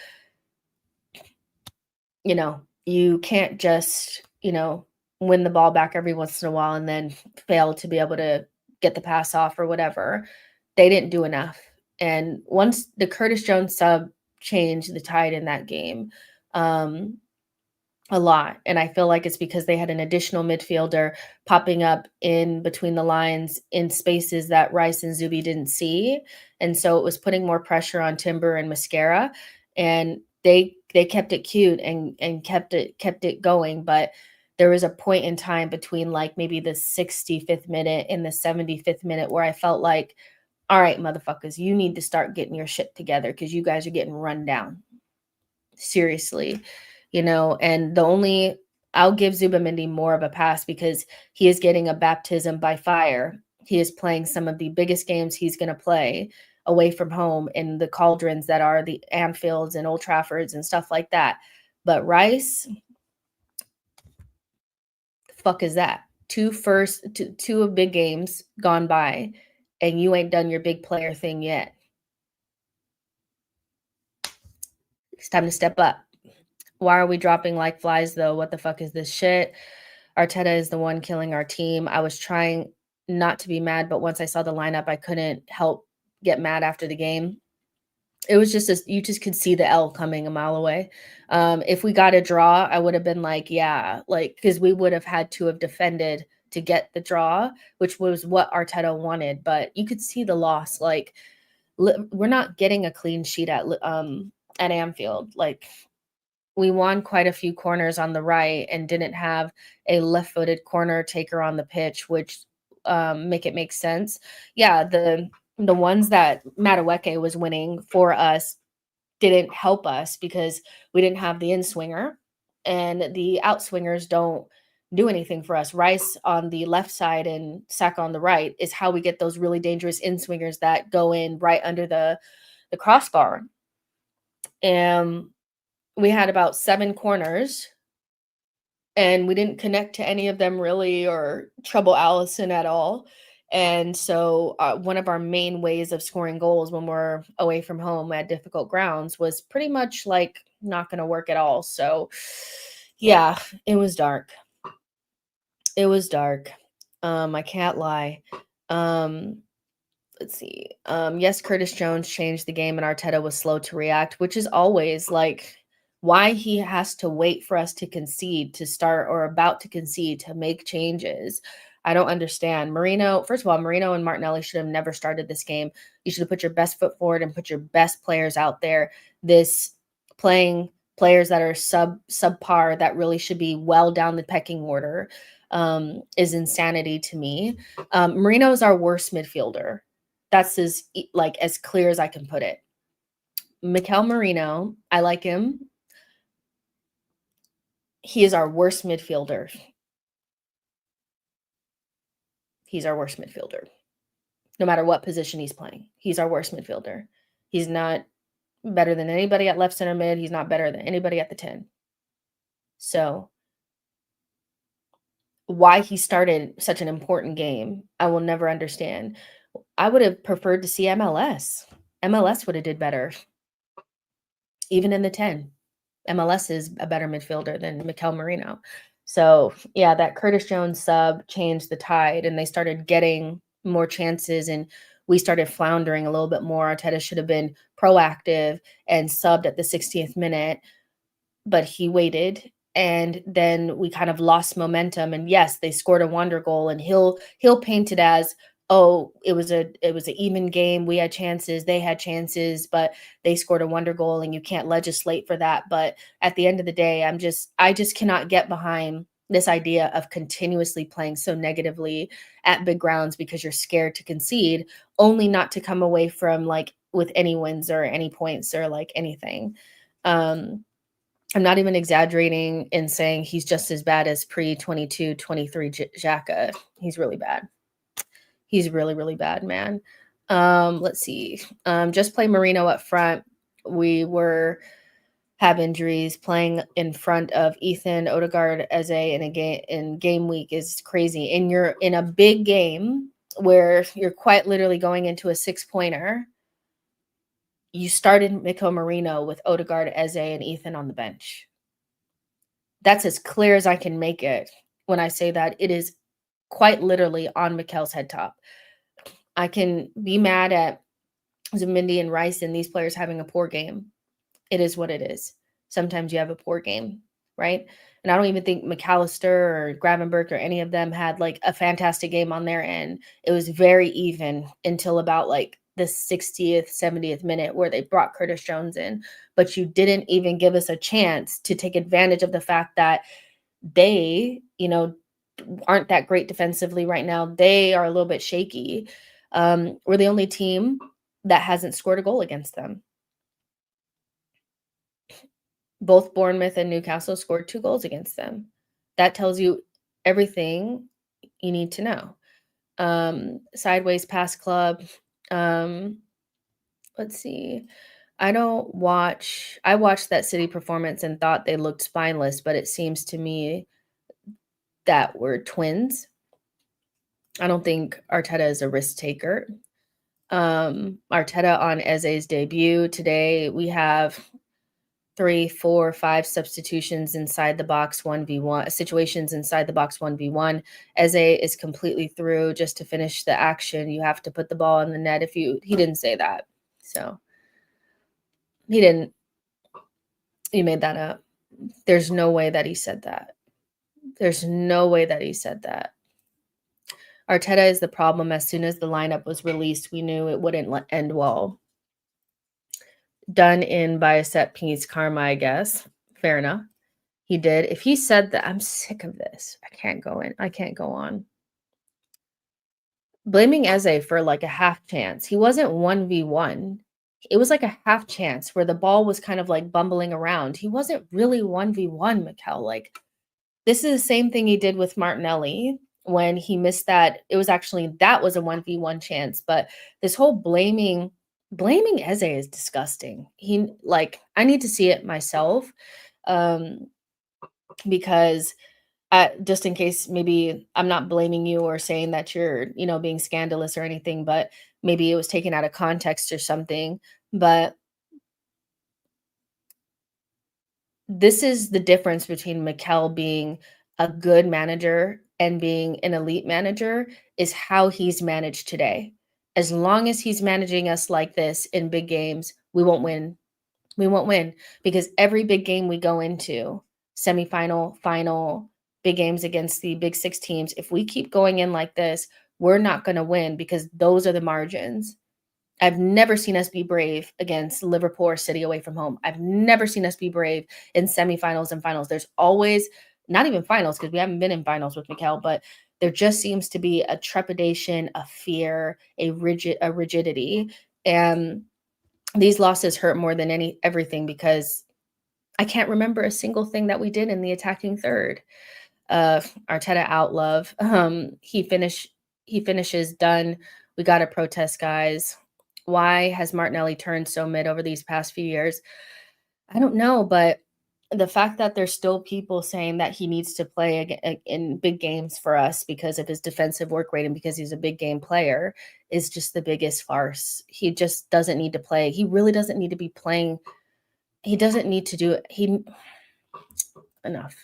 you can't just, win the ball back every once in a while and then fail to be able to get the pass off or whatever. They didn't do enough. And once the Curtis Jones sub changed the tide in that game, a lot. And I feel like it's because they had an additional midfielder popping up in between the lines in spaces that Rice and Zuby didn't see. And so it was putting more pressure on Timber and Mascara. And they kept it cute and kept it going. But there was a point in time between like maybe the 65th minute and the 75th minute where I felt like, all right, motherfuckers, you need to start getting your shit together because you guys are getting run down. Seriously, and I'll give Zubimendi more of a pass because he is getting a baptism by fire. He is playing some of the biggest games he's going to play away from home in the cauldrons that are the Anfields and Old Traffords and stuff like that. But Rice, the fuck is that? Two of big games gone by, and you ain't done your big player thing yet. It's time to step up. Why are we dropping like flies, though? What the fuck is this shit? Arteta is the one killing our team. I was trying not to be mad, but once I saw the lineup, I couldn't help get mad after the game. It was just you just could see the L coming a mile away. If we got a draw, I would have been like, yeah, like, because we would have had to have defended to get the draw, which was what Arteta wanted. But you could see the loss. Like, we're not getting a clean sheet at Anfield. Like, we won quite a few corners on the right and didn't have a left-footed corner taker on the pitch, which make sense. Yeah, the ones that Madueke was winning for us didn't help us because we didn't have the in-swinger, and the outswingers don't do anything for us. Rice on the left side and Saka on the right is how we get those really dangerous in-swingers that go in right under the crossbar. And we had about 7 corners, and we didn't connect to any of them really or trouble Allison at all. And so one of our main ways of scoring goals when we're away from home at difficult grounds was pretty much like not going to work at all. So yeah, it was dark. It was dark. I can't lie. Let's see. Yes, Curtis Jones changed the game and Arteta was slow to react, which is always like why he has to wait for us to concede to start or about to concede to make changes. I don't understand. First of all, Marino and Martinelli should have never started this game. You should have put your best foot forward and put your best players out there. This playing players that are subpar that really should be well down the pecking order is insanity to me. Marino is our worst midfielder. That's as clear as I can put it. Mikel Merino, I like him. He is our worst midfielder. He's our worst midfielder. No matter what position he's playing, he's our worst midfielder. He's not better than anybody at left center mid. He's not better than anybody at the 10. So why he started such an important game, I will never understand. I would have preferred to see MLS. MLS would have did better, even in the 10. MLS is a better midfielder than Mikel Merino. So, yeah, that Curtis Jones sub changed the tide, and they started getting more chances, and we started floundering a little bit more. Arteta should have been proactive and subbed at the 60th minute, but he waited, and then we kind of lost momentum. And yes, they scored a wonder goal, and he'll paint it as, oh, it was an even game. We had chances, they had chances, but they scored a wonder goal, and you can't legislate for that. But at the end of the day, I just cannot get behind this idea of continuously playing so negatively at big grounds because you're scared to concede, only not to come away from like with any wins or any points or like anything. I'm not even exaggerating in saying he's just as bad as pre-22, 23 Xhaka. He's really bad. He's really, really bad, man. Let's see. Just play Merino up front. We have injuries. Playing in front of Ethan, Odegaard, Eze in game week is crazy. And you're in a big game where you're quite literally going into a 6-pointer. You started Mikel Merino with Odegaard, Eze, and Ethan on the bench. That's as clear as I can make it when I say that. It is quite literally on Mikel's head top. I can be mad at Zubimendi and Rice and these players having a poor game. It is what it is. Sometimes you have a poor game, right? And I don't even think McAllister or Gravenberch or any of them had like a fantastic game on their end. It was very even until about like the 60th, 70th minute where they brought Curtis Jones in. But you didn't even give us a chance to take advantage of the fact that they, aren't that great defensively right now. They are a little bit shaky. We're the only team that hasn't scored a goal against them. Both Bournemouth and Newcastle scored 2 goals against them. That tells you everything you need to know. Sideways pass club. Let's see. I watched that City performance and thought they looked spineless, but it seems to me that we're twins. I don't think Arteta is a risk taker. Arteta on Eze's debut today, we have 3, 4, 5 substitutions inside the box 1v1 situations inside the box 1v1. Eze is completely through just to finish the action. You have to put the ball in the net. He didn't say that. So he didn't. You made that up. There's no way that he said that. There's no way that he said that. Arteta is the problem. As soon as the lineup was released, we knew it wouldn't end well. Done in by a set piece karma, I guess. Fair enough. He did. If he said that, I'm sick of this. I can't go on. Blaming Eze for like a half chance. He wasn't 1v1. It was like a half chance where the ball was kind of like bumbling around. He wasn't really 1v1, Mikel. Like, this is the same thing he did with Martinelli when he missed that. That was a 1v1 chance. But this whole blaming Eze is disgusting. I need to see it myself. Because just in case maybe I'm not blaming you or saying that you're, being scandalous or anything, but maybe it was taken out of context or something. But this is the difference between Mikel being a good manager and being an elite manager, is how he's managed today. As long as he's managing us like this in big games, we won't win. We won't win because every big game we go into, semifinal, final, big games against the big 6 teams, if we keep going in like this, we're not going to win because those are the margins. I've never seen us be brave against Liverpool or City away from home. I've never seen us be brave in semifinals and finals. There's always, not even finals, because we haven't been in finals with Mikel, but There just seems to be a trepidation, a fear, a rigidity, and these losses hurt more than everything because I can't remember a single thing that we did in the attacking third. Arteta out love. He finishes done. We gotta protest, guys. Why has Martinelli turned so mid over these past few years? I don't know, but the fact that there's still people saying that he needs to play in big games for us because of his defensive work rate and because he's a big game player is just the biggest farce. He just doesn't need to play. He really doesn't need to be playing. He doesn't need to do it. Enough.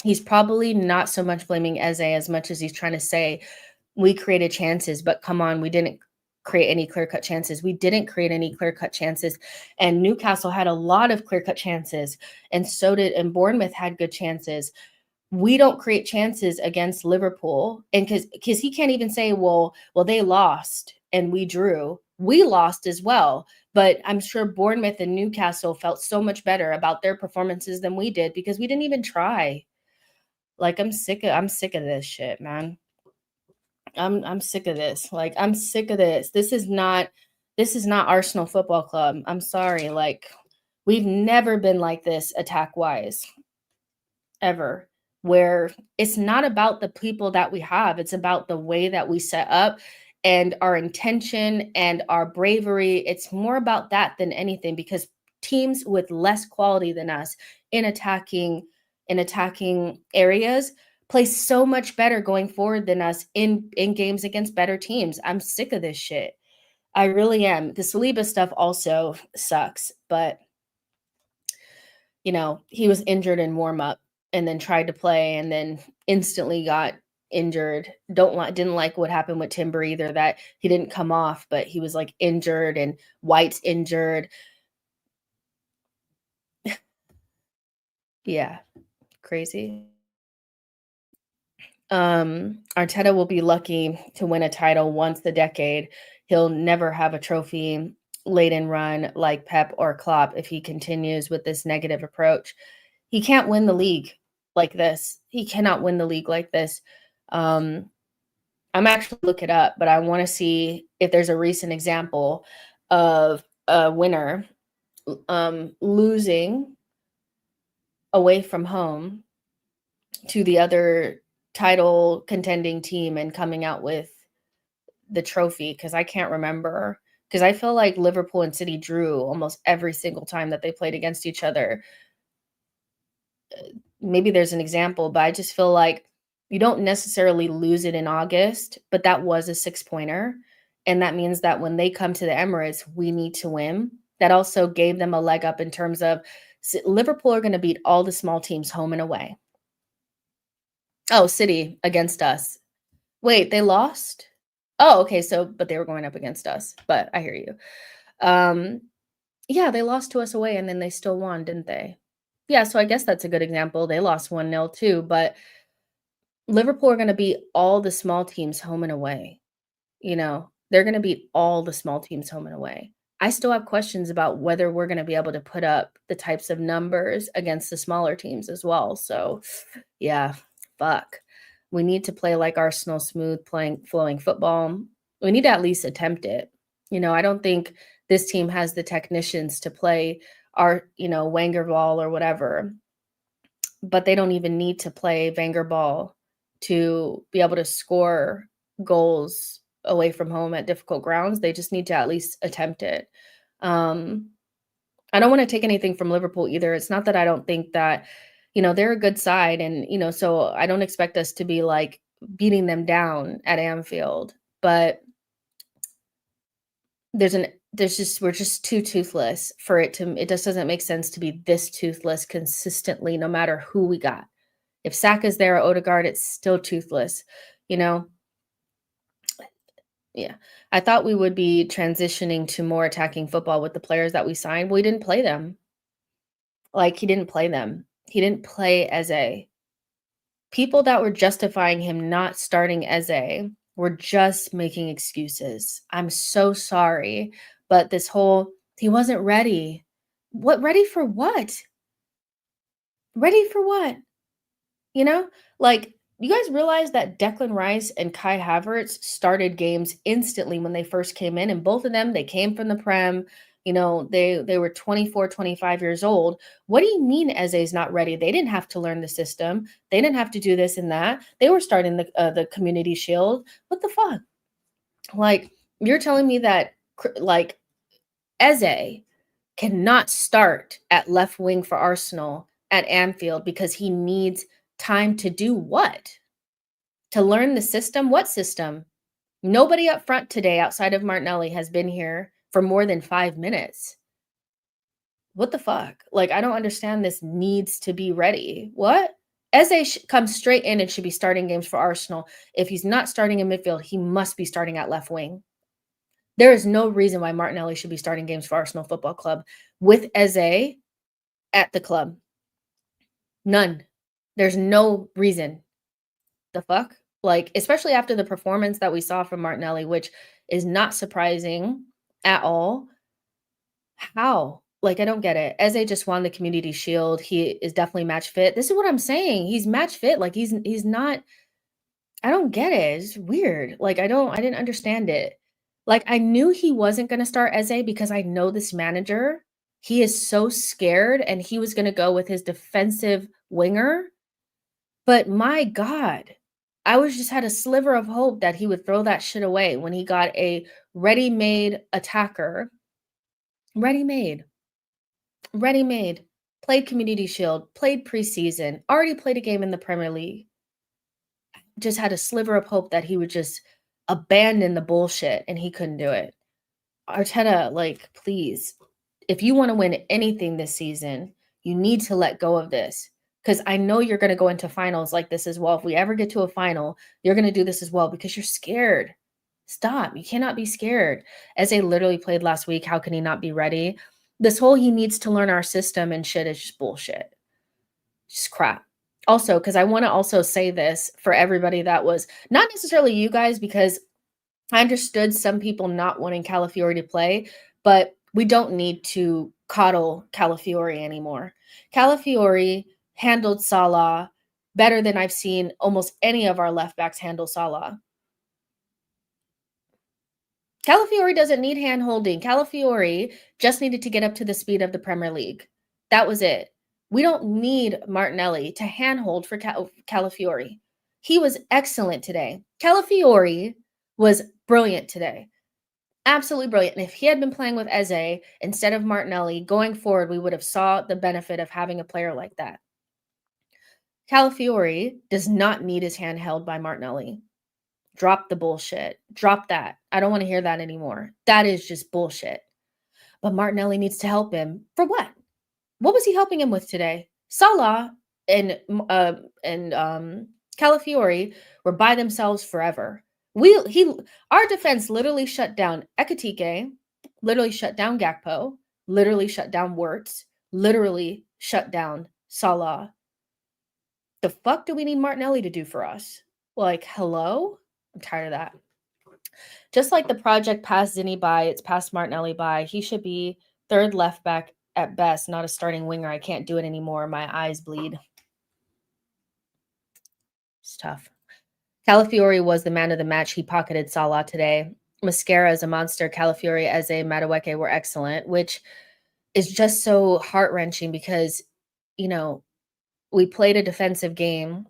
He's probably not so much blaming Eze as much as he's trying to say, we created chances, but come on, we didn't create any clear-cut chances. We didn't create any clear-cut chances. And Newcastle had a lot of clear-cut chances. And Bournemouth had good chances. We don't create chances against Liverpool. And because he can't even say, well, they lost and we drew. We lost as well. But I'm sure Bournemouth and Newcastle felt so much better about their performances than we did because we didn't even try. Like, I'm sick of this shit, man. I'm sick of this. Like, I'm sick of this. This is not Arsenal Football Club. I'm sorry. Like, we've never been like this attack-wise, ever. Where it's not about the people that we have, it's about the way that we set up and our intention and our bravery. It's more about that than anything because teams with less quality than us in attacking areas play so much better going forward than us in games against better teams. I'm sick of this shit. I really am. The Saliba stuff also sucks, but he was injured in warm up and then tried to play and then instantly got injured. Didn't like what happened with Timber either, that he didn't come off, but he was like injured and White's injured. Yeah, crazy. Arteta will be lucky to win a title once a decade. He'll never have a trophy laden run like Pep or Klopp if he continues with this negative approach. He can't win the league like this. He cannot win the league like this. I'm actually look it up, but I want to see if there's a recent example of a winner losing away from home to the other title contending team and coming out with the trophy, because I can't remember, because I feel like Liverpool and City drew almost every single time that they played against each other. Maybe there's an example, but I just feel like you don't necessarily lose it in August, but that was a 6-pointer. And that means that when they come to the Emirates, we need to win. That also gave them a leg up in terms of Liverpool are going to beat all the small teams home and away. Oh, City against us. Wait, they lost? Oh, okay. But they were going up against us. But I hear you. Yeah, they lost to us away and then they still won, didn't they? Yeah, so I guess that's a good example. They lost 1-0 too, but Liverpool are going to beat all the small teams home and away. They're going to beat all the small teams home and away. I still have questions about whether we're going to be able to put up the types of numbers against the smaller teams as well. So, yeah, fuck. We need to play like Arsenal, smooth playing, flowing football. We need to at least attempt it. I don't think this team has the technicians to play our, Wenger ball or whatever. But they don't even need to play Wenger ball to be able to score goals away from home at difficult grounds. They just need to at least attempt it. I don't want to take anything from Liverpool either. It's not that I don't think that, they're a good side. And, so I don't expect us to be like beating them down at Anfield. But we're just too toothless for it just doesn't make sense to be this toothless consistently, no matter who we got. If Saka's there or Odegaard, it's still toothless, Yeah. I thought we would be transitioning to more attacking football with the players that we signed. We didn't play them. Like, he didn't play them. He didn't play Eze. People that were justifying him not starting Eze were just making excuses. I'm so sorry. But he wasn't ready. What, ready for what? Ready for what? Like, You guys realize that Declan Rice and Kai Havertz started games instantly when they first came in, and both of them, they came from the Prem. They were 24, 25 years old. What do you mean Eze's not ready? They didn't have to learn the system. They didn't have to do this and that. They were starting the Community Shield. What the fuck? Like, you're telling me that like Eze cannot start at left wing for Arsenal at Anfield because he needs time to do what? To learn the system? What system? Nobody up front today outside of Martinelli has been here for more than 5 minutes. What the fuck? Like, I don't understand this needs to be ready. What? Eze comes straight in and should be starting games for Arsenal. If he's not starting in midfield, he must be starting at left wing. There is no reason why Martinelli should be starting games for Arsenal Football Club with Eze at the club. None. There's no reason. The fuck? Like, especially after the performance that we saw from Martinelli, which is not surprising at all. How? Like, I don't get it. Eze just won the Community Shield. He is definitely match fit. This is what I'm saying. He's match fit. Like, he's not. I don't get it. It's weird. Like, I didn't understand it. Like, I knew he wasn't going to start Eze because I know this manager. He is so scared and he was going to go with his defensive winger. But my God, I was just had a sliver of hope that he would throw that shit away when he got a ready-made attacker. Ready-made. Played Community Shield, played preseason, already played a game in the Premier League. Just had a sliver of hope that he would just abandon the bullshit, and he couldn't do it. Arteta, like, please, if you want to win anything this season, you need to let go of this. Because I know you're going to go into finals like this as well. If we ever get to a final, you're going to do this as well because you're scared. Stop. You cannot be scared. Eze literally played last week. How can he not be ready? This whole he needs to learn our system and shit is just bullshit. Just crap. Also, because I want to also say this for everybody that was not necessarily you guys, because I understood some people not wanting Calafiori to play, but we don't need to coddle Calafiori anymore. Calafiori handled Salah better than I've seen almost any of our left backs handle Salah. Calafiori doesn't need hand-holding. Calafiori just needed to get up to the speed of the Premier League. That was it. We don't need Martinelli to handhold for Calafiori. He was excellent today. Calafiori was brilliant today. Absolutely brilliant. And if he had been playing with Eze instead of Martinelli going forward, we would have saw the benefit of having a player like that. Calafiori does not need his hand held by Martinelli. Drop the bullshit. Drop that. I don't want to hear that anymore. That is just bullshit. But Martinelli needs to help him. For what? What was he helping him with today? Salah and Calafiori were by themselves forever. Our defense literally shut down Ekitike, literally shut down Gakpo, literally shut down Wirtz, literally shut down Salah. The fuck do we need Martinelli to do for us? Like, hello? I'm tired of that. Just like the project passed Zinni by, it's passed Martinelli by. He should be third left back at best, not a starting winger. I can't do it anymore. My eyes bleed. It's tough. Calafiori was the man of the match. He pocketed Salah today. Mascara is a monster. Calafiori, Eze, Madueke were excellent, which is just so heart-wrenching because, we played a defensive game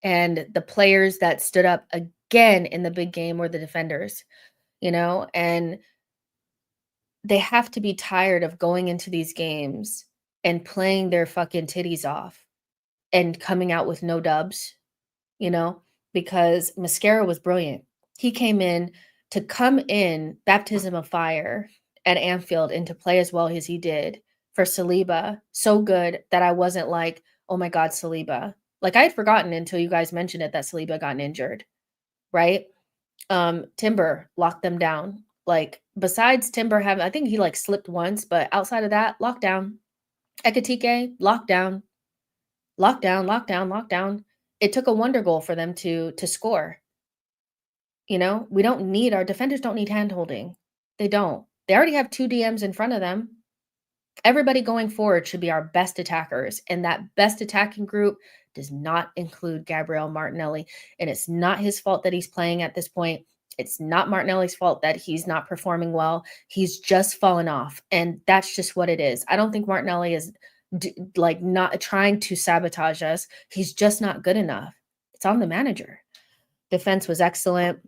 and the players that stood up again in the big game were the defenders, and they have to be tired of going into these games and playing their fucking titties off and coming out with no dubs, because Mascara was brilliant. He came in to come in baptism of fire at Anfield and to play as well as he did for Saliba. So good that I wasn't like, oh my God, Saliba. Like, I had forgotten until you guys mentioned it that Saliba got injured, right? Timber locked them down. Like, besides Timber I think he like slipped once, but outside of that, lockdown. Ekitike, lockdown. Lockdown. It took a wonder goal for them to score. We don't need, our defenders don't need hand holding. They don't. They already have two DMs in front of them. Everybody going forward should be our best attackers, and that best attacking group does not include Gabriel Martinelli, and it's not his fault that he's playing at this point. It's not Martinelli's fault that he's not performing well. He's just fallen off, and that's just what it is. I don't think Martinelli is like not trying to sabotage us. He's just not good enough. It's on the manager. Defense was excellent.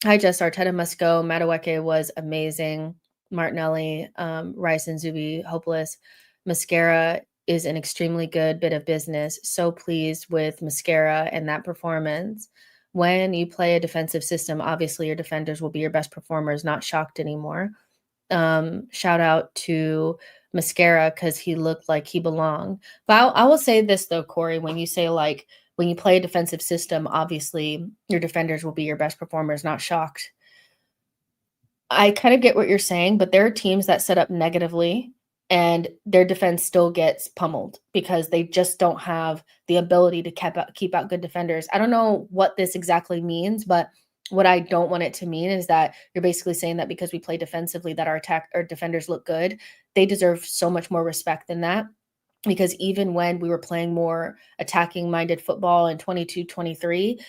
Arteta must go. Madueke was amazing. Martinelli, Rice and Zubi, hopeless. Mascara is an extremely good bit of business. So pleased with Mascara and that performance. When you play a defensive system, obviously your defenders will be your best performers, not shocked anymore. Shout out to Mascara because he looked like he belonged. But I will say this though, Corey, when you say like when you play a defensive system, obviously your defenders will be your best performers, not shocked. I kind of get what you're saying, but there are teams that set up negatively and their defense still gets pummeled because they just don't have the ability to keep out good defenders. I don't know what this exactly means, but what I don't want it to mean is that you're basically saying that because we play defensively that our defenders look good. They deserve so much more respect than that. Because even when we were playing more attacking minded football in 22-23,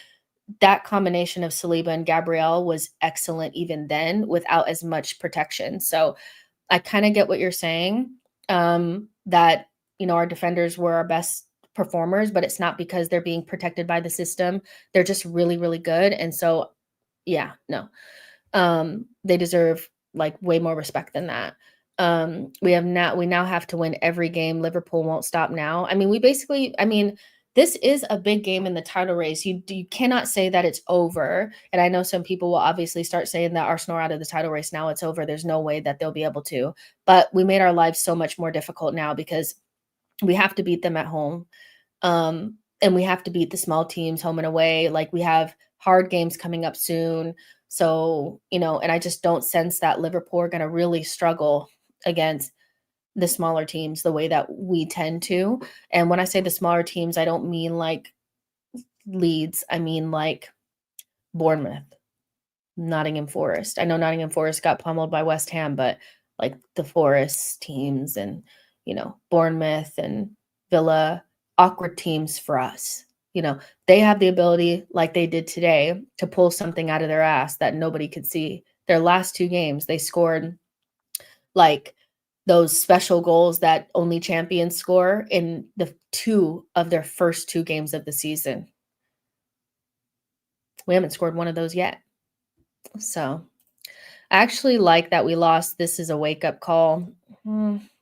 that combination of Saliba and Gabriel was excellent even then without as much protection. So I kind of get what you're saying, that, our defenders were our best performers, but it's not because they're being protected by the system. They're just really, really good. And so, yeah, no, they deserve like way more respect than that. We now have to win every game. Liverpool won't stop now. This is a big game in the title race. You cannot say that it's over. And I know some people will obviously start saying that Arsenal are out of the title race now. It's over. There's no way that they'll be able to. But we made our lives so much more difficult now because we have to beat them at home. And we have to beat the small teams home and away. Like we have hard games coming up soon. So, and I just don't sense that Liverpool are going to really struggle against the smaller teams the way that we tend to. And when I say the smaller teams, I don't mean like Leeds. I mean like Bournemouth, Nottingham Forest. I know Nottingham Forest got pummeled by West Ham, but like the Forest teams and, Bournemouth and Villa, awkward teams for us. They have the ability, like they did today, to pull something out of their ass that nobody could see. Their last two games, they scored like those special goals that only champions score in the two of their first two games of the season. We haven't scored one of those yet. So I actually like that we lost. This is a wake-up call.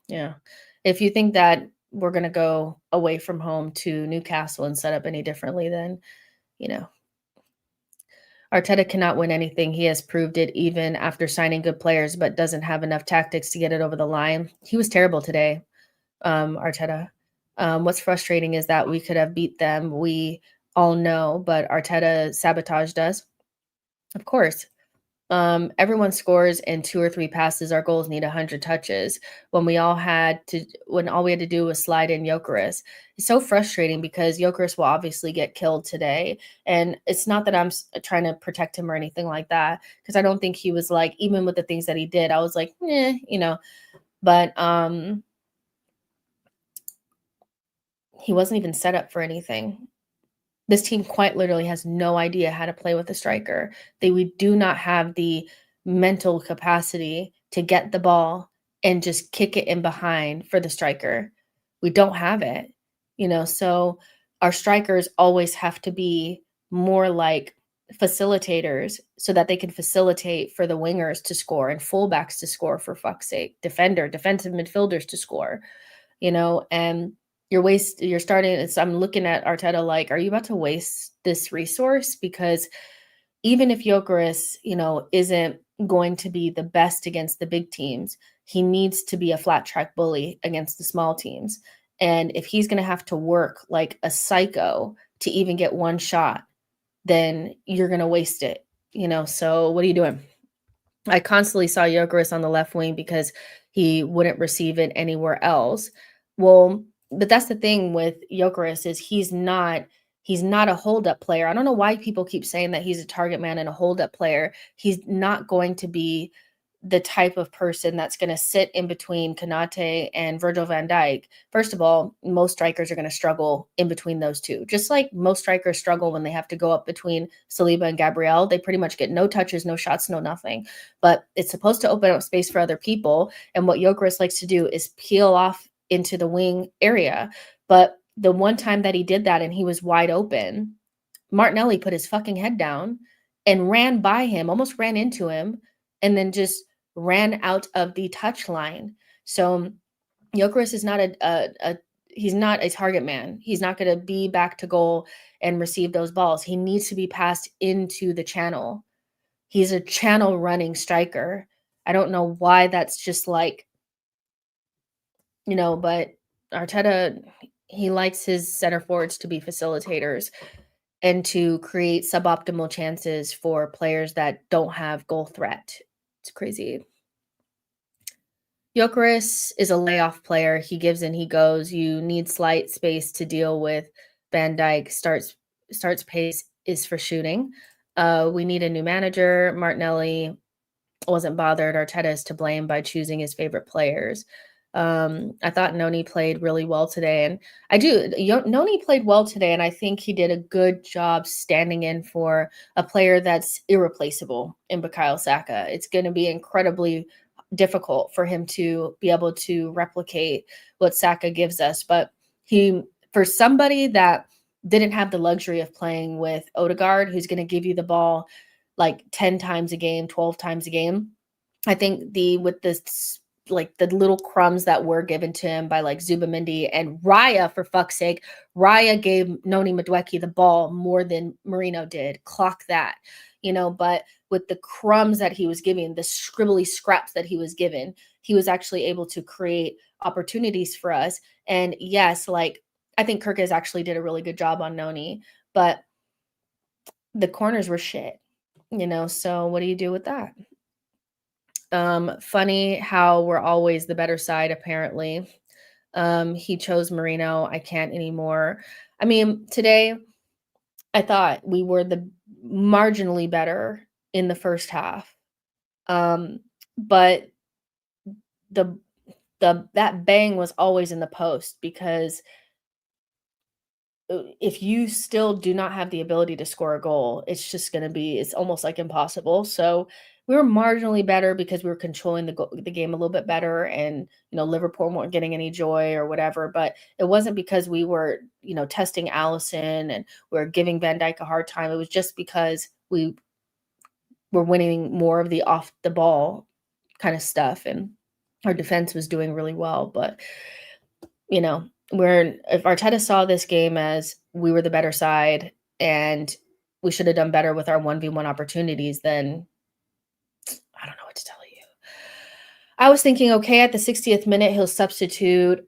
Yeah. If you think that we're going to go away from home to Newcastle and set up any differently, then, Arteta cannot win anything. He has proved it even after signing good players, but doesn't have enough tactics to get it over the line. He was terrible today, Arteta. What's frustrating is that we could have beat them. We all know, but Arteta sabotaged us. Of course. Everyone scores in 2 or 3 passes. Our goals need 100 touches. When all we had to do was slide in Gyökeres. It's so frustrating because Gyökeres will obviously get killed today. And it's not that I'm trying to protect him or anything like that, because I don't think he was like, even with the things that he did, I was like, but he wasn't even set up for anything. This team quite literally has no idea how to play with a striker. We do not have the mental capacity to get the ball and just kick it in behind for the striker. We don't have it, so our strikers always have to be more like facilitators so that they can facilitate for the wingers to score and fullbacks to score, for fuck's sake, defensive midfielders to score, and you're starting. I'm looking at Arteta like, are you about to waste this resource? Because even if Gyökeres, isn't going to be the best against the big teams, he needs to be a flat track bully against the small teams. And if he's going to have to work like a psycho to even get one shot, then you're going to waste it, So what are you doing? I constantly saw Gyökeres on the left wing because he wouldn't receive it anywhere else. Well, but that's the thing with Gyökeres is he's not a hold-up player. I don't know why people keep saying that he's a target man and a hold-up player. He's not going to be the type of person that's going to sit in between Konate and Virgil van Dijk. First of all, most strikers are going to struggle in between those two. Just like most strikers struggle when they have to go up between Saliba and Gabriel, they pretty much get no touches, no shots, no nothing. But it's supposed to open up space for other people. And what Gyökeres likes to do is peel off into the wing area. But the one time that he did that and he was wide open, Martinelli put his fucking head down and ran by him, almost ran into him, and then just ran out of the touch line. So Gyökeres is not he's not a target man. He's not going to be back to goal and receive those balls. He needs to be passed into the channel. He's a channel running striker. I don't know why that's just like, but Arteta, he likes his center forwards to be facilitators and to create suboptimal chances for players that don't have goal threat. It's crazy. Gyökeres is a layoff player. He gives and he goes. You need slight space to deal with. Van Dijk starts pace is for shooting. We need a new manager. Martinelli wasn't bothered. Arteta is to blame by choosing his favorite players. I thought Noni played really well today, and Noni played well today, and I think he did a good job standing in for a player that's irreplaceable in Bukayo Saka. It's going to be incredibly difficult for him to be able to replicate what Saka gives us, but for somebody that didn't have the luxury of playing with Odegaard, who's going to give you the ball like 10 times a game, 12 times a game, I think with this, like the little crumbs that were given to him by like Zubimendi and Raya, for fuck's sake, Raya gave Noni Madueke the ball more than Merino did. Clock that, but with the crumbs that he was giving, the scribbly scraps that he was given, he was actually able to create opportunities for us. And yes, like I think Kirkes actually did a really good job on Noni, but the corners were shit, so what do you do with that? Funny how we're always the better side, apparently. He chose Merino. I can't anymore. I mean, today I thought we were the marginally better in the first half. But that bang was always in the post, because if you still do not have the ability to score a goal, it's almost like impossible. So we were marginally better because we were controlling the game a little bit better, and Liverpool weren't getting any joy or whatever. But it wasn't because we were testing Allison and we were giving Van Dijk a hard time. It was just because we were winning more of the off the ball kind of stuff, and our defense was doing really well. But if Arteta saw this game as we were the better side and we should have done better with our 1v1 opportunities, then I don't know what to tell you. I was thinking, okay, at the 60th minute, he'll substitute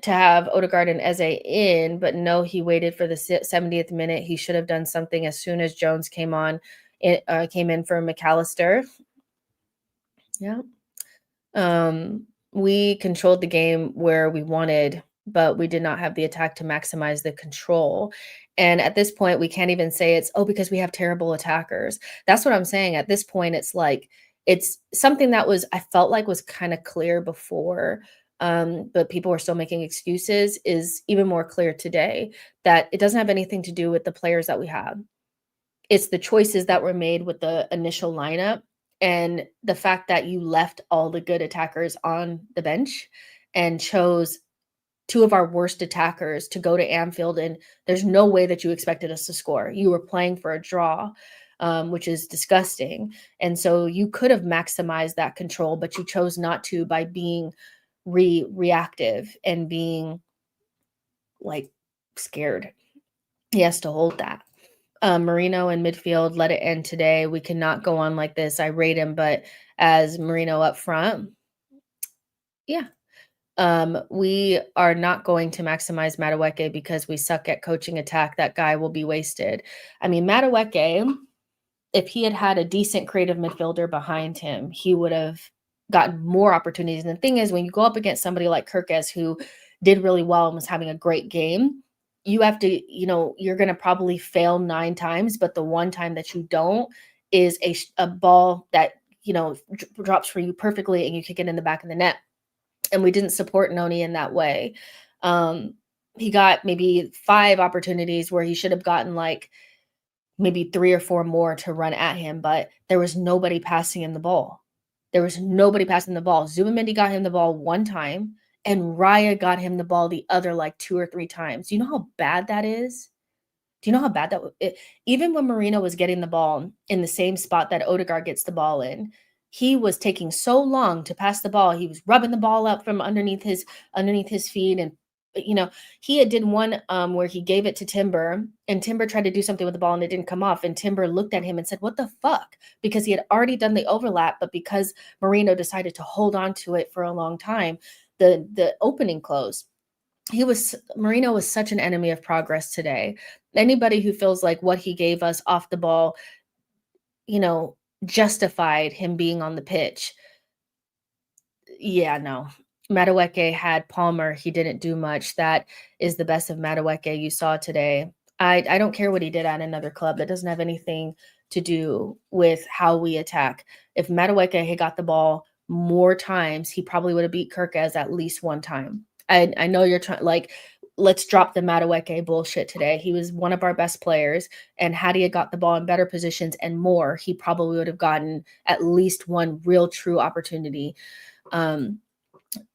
to have Odegaard and Eze in, but no, he waited for the 70th minute. He should have done something as soon as Jones came in for McAllister. Yeah. We controlled the game where we wanted, but we did not have the attack to maximize the control. And at this point, we can't even say it's, because we have terrible attackers. That's what I'm saying. At this point, it's like, it's something that I felt like was kind of clear before, but people were still making excuses, is even more clear today, that it doesn't have anything to do with the players that we have. It's the choices that were made with the initial lineup, and the fact that you left all the good attackers on the bench and chose two of our worst attackers to go to Anfield, and there's no way that you expected us to score. You were playing for a draw, which is disgusting. And so you could have maximized that control, but you chose not to by being reactive and being like scared. He has to hold that. Merino in midfield, let it end today. We cannot go on like this. I rate him, but as Merino up front, yeah. We are not going to maximize Madueke because we suck at coaching attack. That guy will be wasted. I mean, Madueke, if he had had a decent creative midfielder behind him, he would have gotten more opportunities. And the thing is, when you go up against somebody like Kirkes, who did really well and was having a great game, you have to, you're going to probably fail 9 times, but the one time that you don't is a ball that drops for you perfectly and you kick it in the back of the net. And we didn't support Noni in that way. He got maybe 5 opportunities where he should have gotten like maybe 3 or 4 more to run at him, but there was nobody passing him the ball. There was nobody passing the ball. Zubimendi got him the ball 1 time, and Raya got him the ball the other like 2 or 3 times. Do you know how bad that is? Do you know how bad that even when Marino was getting the ball in the same spot that Odegaard gets the ball in, he was taking so long to pass the ball. He was rubbing the ball up from underneath his feet, and he had did one where he gave it to Timber, and Timber tried to do something with the ball and it didn't come off, and Timber looked at him and said, "What the fuck?" Because he had already done the overlap, but because Marino decided to hold on to it for a long time, the opening closed. Marino was such an enemy of progress today. Anybody who feels like what he gave us off the ball, justified him being on the pitch. Yeah, no. Madueke had Palmer. He didn't do much. That is the best of Madueke you saw today. I don't care what he did at another club. That doesn't have anything to do with how we attack. If Madueke had got the ball more times, he probably would have beat Kirkez at least 1 time. I know you're trying, like, let's drop the Madueke bullshit today. He was one of our best players, and had he had got the ball in better positions and more, he probably would have gotten at least 1 real true opportunity.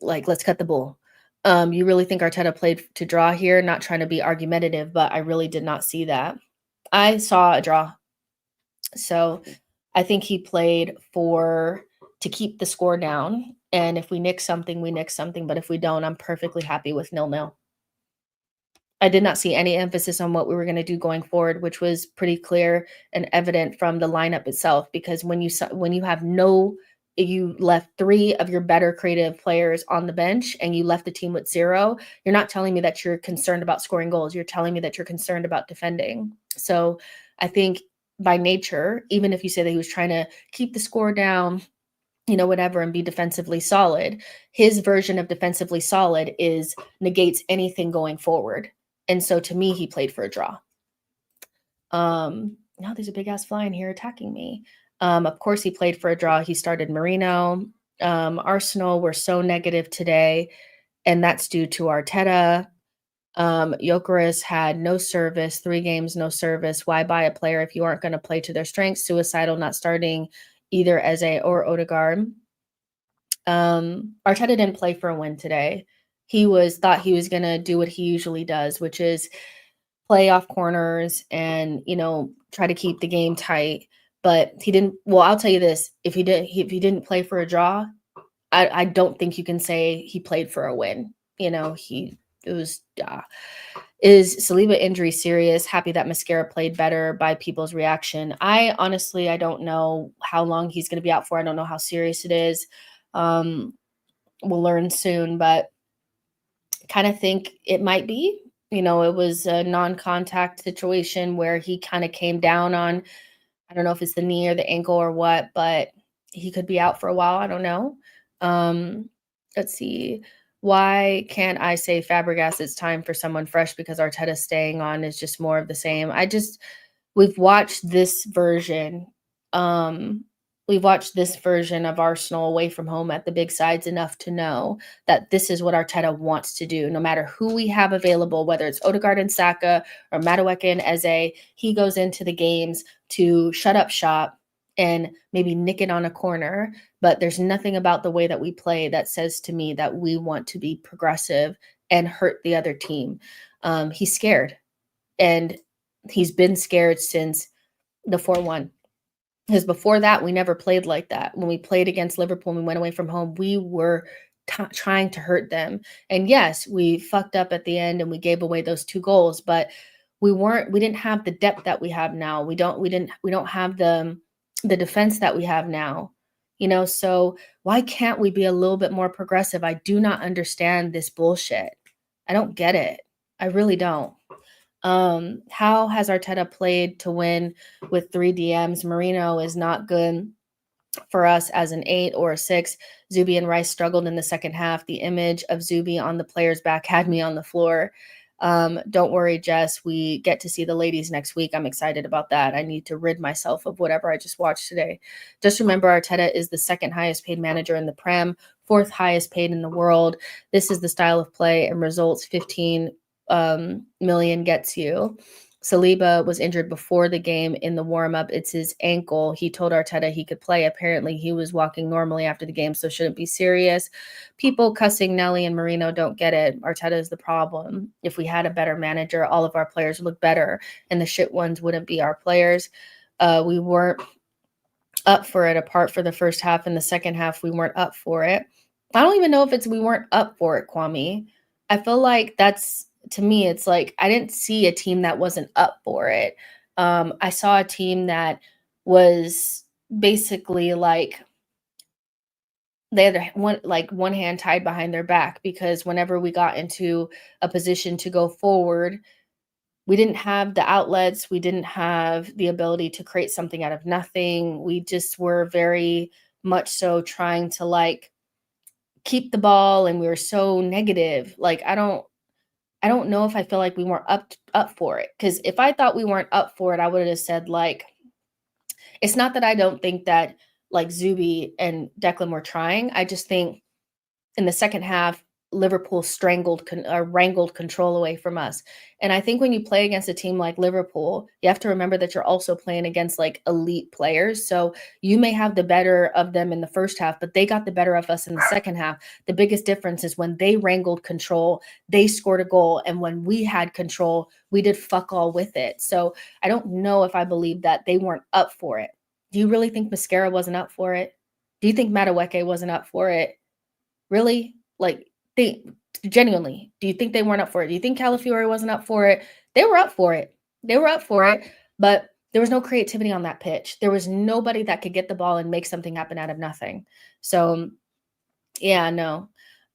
Let's cut the bull. You really think Arteta played to draw here? Not trying to be argumentative, but I really did not see that. I saw a draw. So I think he played to keep the score down. And if we nick something, we nick something. But if we don't, I'm perfectly happy with 0-0. I did not see any emphasis on what we were going to do going forward, which was pretty clear and evident from the lineup itself. Because when you have you left 3 of your better creative players on the bench and you left the team with 0, you're not telling me that you're concerned about scoring goals. You're telling me that you're concerned about defending. So I think by nature, even if you say that he was trying to keep the score down, whatever, and be defensively solid, his version of defensively solid negates anything going forward. And so to me, he played for a draw. Now there's a big ass fly in here attacking me. Of course, he played for a draw. He started Marino. Arsenal were so negative today, and that's due to Arteta. Gyökeres had no service, 3 games, no service. Why buy a player if you aren't going to play to their strengths? Suicidal, not starting either Eze or Odegaard. Arteta didn't play for a win today. He thought he was going to do what he usually does, which is play off corners and, try to keep the game tight. But he didn't. Well, I'll tell you this: if he didn't play for a draw, I don't think you can say he played for a win. Is Saliba injury serious? Happy that Mascara played better by people's reaction. I don't know how long he's going to be out for. I don't know how serious it is. We'll learn soon, but kind of think it might be. It was a non-contact situation where he kind of came down on, I don't know if it's the knee or the ankle or what, but he could be out for a while. I don't know. Let's see. Why can't I say Fabregas it's time for someone fresh? Because Arteta staying on is just more of the same. We've watched this version. We've watched this version of Arsenal away from home at the big sides enough to know that this is what Arteta wants to do. No matter who we have available, whether it's Odegaard and Saka or Madueke and Eze, he goes into the games to shut up shop and maybe nick it on a corner. But there's nothing about the way that we play that says to me that we want to be progressive and hurt the other team. He's scared, and he's been scared since the 4-1. Because before that, we never played like that. When we played against Liverpool and we went away from home, we were trying to hurt them. And yes, we fucked up at the end and we gave away those 2 goals, but we didn't have the depth that we have now. We don't have the defense that we have now. So why can't we be a little bit more progressive? I do not understand this bullshit. I don't get it. I really don't. How has Arteta played to win with 3 DMs? Marino is not good for us as an 8 or a 6. Zubi and Rice struggled in the second half. The image of Zubi on the player's back had me on the floor. Don't worry, Jess. We get to see the ladies next week. I'm excited about that. I need to rid myself of whatever I just watched today. Just remember, Arteta is the second highest paid manager in the Prem, fourth highest paid in the world. This is the style of play and results 15 million gets you. Saliba was injured before the game in the warm-up. It's his ankle. He told Arteta he could play. Apparently, he was walking normally after the game, so shouldn't be serious. People cussing Nelly and Marino don't get it. Arteta is the problem. If we had a better manager, all of our players would look better, and the shit ones wouldn't be our players. We weren't up for it apart for the first half. In the second half, we weren't up for it. I don't even know if it's we weren't up for it, Kwame. I feel like that's, to me, it's like I didn't see a team that wasn't up for it. I saw a team that was basically like they had one hand tied behind their back, because whenever we got into a position to go forward, we didn't have the outlets. We didn't have the ability to create something out of nothing. We just were very much so trying to like keep the ball, and we were so negative. Like I don't know if I feel like we weren't up for it. Because if I thought we weren't up for it, I would have said like, it's not that I don't think that like Zubi and Declan were trying. I just think in the second half, Liverpool wrangled control away from us. And I think when you play against a team like Liverpool, you have to remember that you're also playing against like elite players. So you may have the better of them in the first half, but they got the better of us in the second half. The biggest difference is when they wrangled control, they scored a goal. And when we had control, we did fuck all with it. So I don't know if I believe that they weren't up for it. Do you really think Mascara wasn't up for it? Do you think Madueke wasn't up for it? Really? Like, think genuinely, do you think they weren't up for it? Do you think Calafiore wasn't up for it? They were up for it. They were up for it, but there was no creativity on that pitch. There was nobody that could get the ball and make something happen out of nothing. So, yeah, no.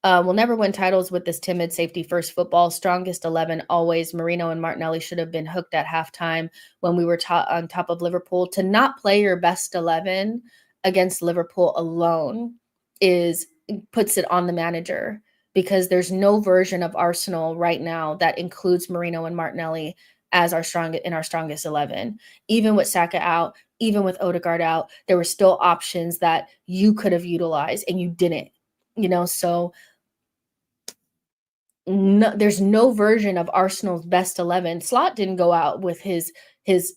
We'll never win titles with this timid safety first football. Strongest 11 always. Marino and Martinelli should have been hooked at halftime when we were on top of Liverpool. To not play your best 11 against Liverpool alone puts it on the manager, because there's no version of Arsenal right now that includes Marino and Martinelli as our strongest 11. Even with Saka out, even with Odegaard out, there were still options that you could have utilized and you didn't. So no, there's no version of Arsenal's best 11. Slot didn't go out with his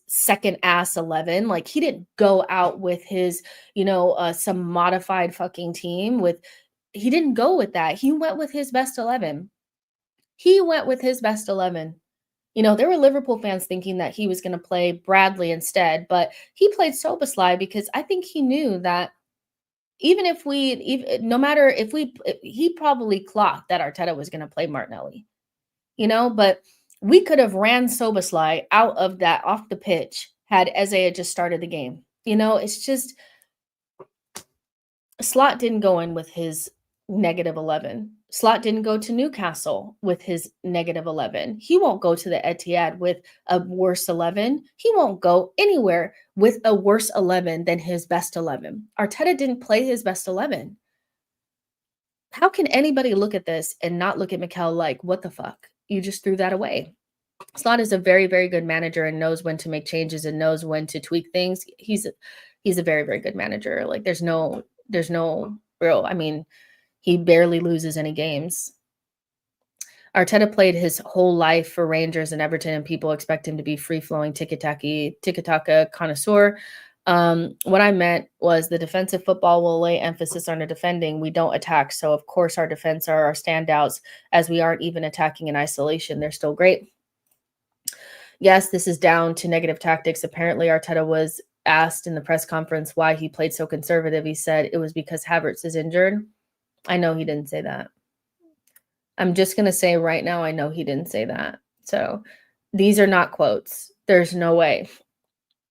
second ass 11. Like he didn't go out with his, some modified fucking team he didn't go with that. He went with his best 11. He went with his best 11. There were Liverpool fans thinking that he was going to play Bradley instead, but he played Soboslai because I think he knew that no matter if he probably clocked that Arteta was going to play Martinelli, but we could have ran Soboslai off the pitch had Eze just started the game. It's just Slot didn't go in with his negative 11. Slot didn't go to Newcastle with his negative 11. He won't go to the Etihad with a worse 11. He won't go anywhere with a worse 11 than his best 11. Arteta didn't play his best 11. How can anybody look at this and not look at Mikel like, what the fuck? You just threw that away. Slot is a very, very good manager and knows when to make changes and knows when to tweak things. He's a very, very good manager. Like there's no real, he barely loses any games. Arteta played his whole life for Rangers and Everton, and people expect him to be free-flowing tiki-taka connoisseur. What I meant was the defensive football will lay emphasis on the defending. We don't attack, so of course our defense are our standouts, as we aren't even attacking in isolation. They're still great. Yes, this is down to negative tactics. Apparently, Arteta was asked in the press conference why he played so conservative. He said it was because Havertz is injured. I know he didn't say that. I'm just going to say right now, I know he didn't say that. So these are not quotes. There's no way.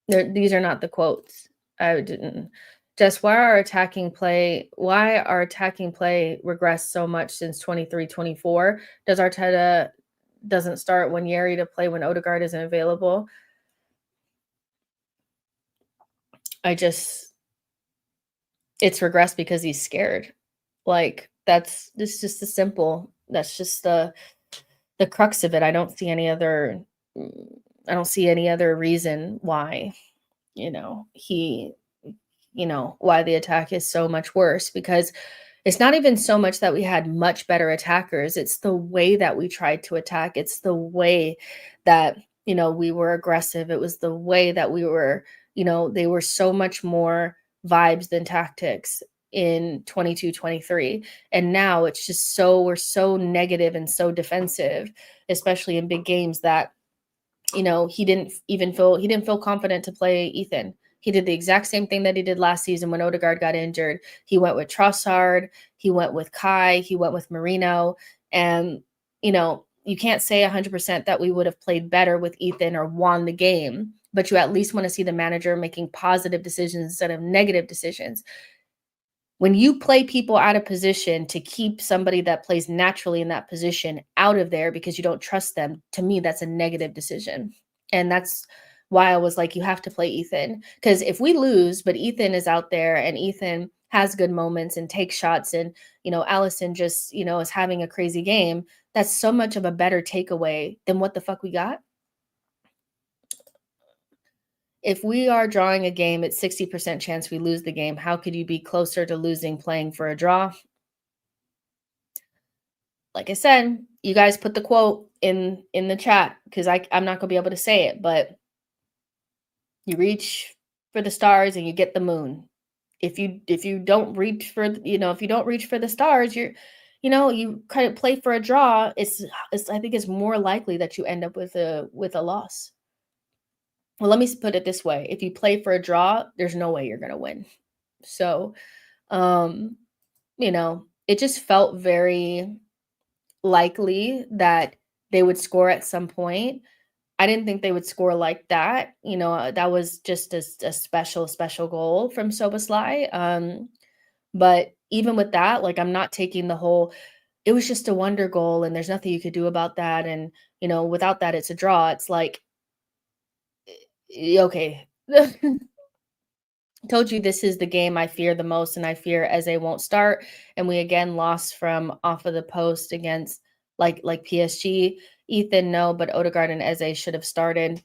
These are not the quotes. I didn't. Just why our attacking play regressed so much since 23-24? Does Arteta doesn't start when Yeri to play when Odegaard isn't available? It's regressed because he's scared. Like that's just the the crux of it. Mm, I don't see any other reason why, he why the attack is so much worse, because it's not even so much that we had much better attackers, it's the way that we tried to attack, it's the way that, we were aggressive, it was the way that we were, they were so much more vibes than tactics in 22, 23. And now it's just we're so negative and so defensive, especially in big games, that he didn't feel confident to play Ethan. He did the exact same thing that he did last season when Odegaard got injured. He went with Trossard, he went with Kai, he went with Marino, and you can't say 100% that we would have played better with Ethan or won the game, but you at least want to see the manager making positive decisions instead of negative decisions. When you play people out of position to keep somebody that plays naturally in that position out of there because you don't trust them, to me, that's a negative decision. And that's why I was like, you have to play Ethan. Because if we lose, but Ethan is out there and Ethan has good moments and takes shots, and, Allison just, is having a crazy game, that's so much of a better takeaway than what the fuck we got. If we are drawing a game at 60% chance we lose the game, how could you be closer to losing playing for a draw? Like I said, you guys put the quote in the chat, because I'm not gonna be able to say it, but you reach for the stars and you get the moon. If you don't reach for, if you don't reach for the stars, you kind of play for a draw. It's I think it's more likely that you end up with a loss. Well, let me put it this way. If you play for a draw, there's no way you're going to win. So, um, it just felt very likely that they would score at some point. I didn't think they would score like that. That was just a special, special goal from Soboslai. But even with that, like, I'm not taking the whole, it was just a wonder goal and there's nothing you could do about that. And, without that, it's a draw. It's like, okay. Told you this is the game I fear the most, and I fear Eze won't start. And we again lost from off of the post against like PSG. Ethan, no, but Odegaard and Eze should have started.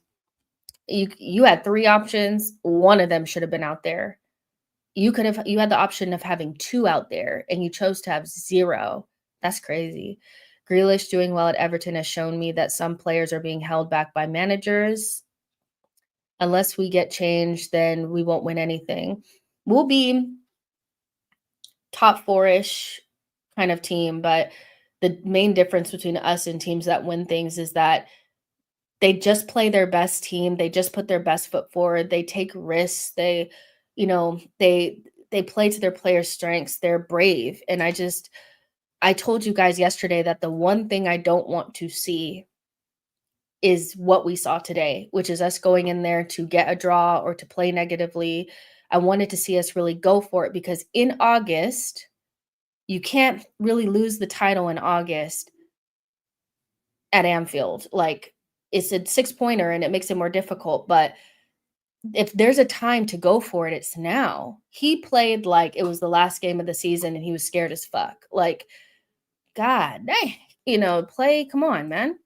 You had three options. One of them should have been out there. You had the option of having two out there, and you chose to have zero. That's crazy. Grealish doing well at Everton has shown me that some players are being held back by managers. Unless we get changed, then we won't win anything. We'll be top four-ish kind of team, but the main difference between us and teams that win things is that they just play their best team. They just put their best foot forward. They take risks. They play to their players' strengths. They're brave. And I told you guys yesterday that the one thing I don't want to see is what we saw today, which is us going in there to get a draw or to play negatively. I wanted to see us really go for it, because in August, you can't really lose the title in August at Anfield. Like, it's a 6-pointer and it makes it more difficult, but if there's a time to go for it, it's now. He played like it was the last game of the season and he was scared as fuck. Like, God dang, come on, man.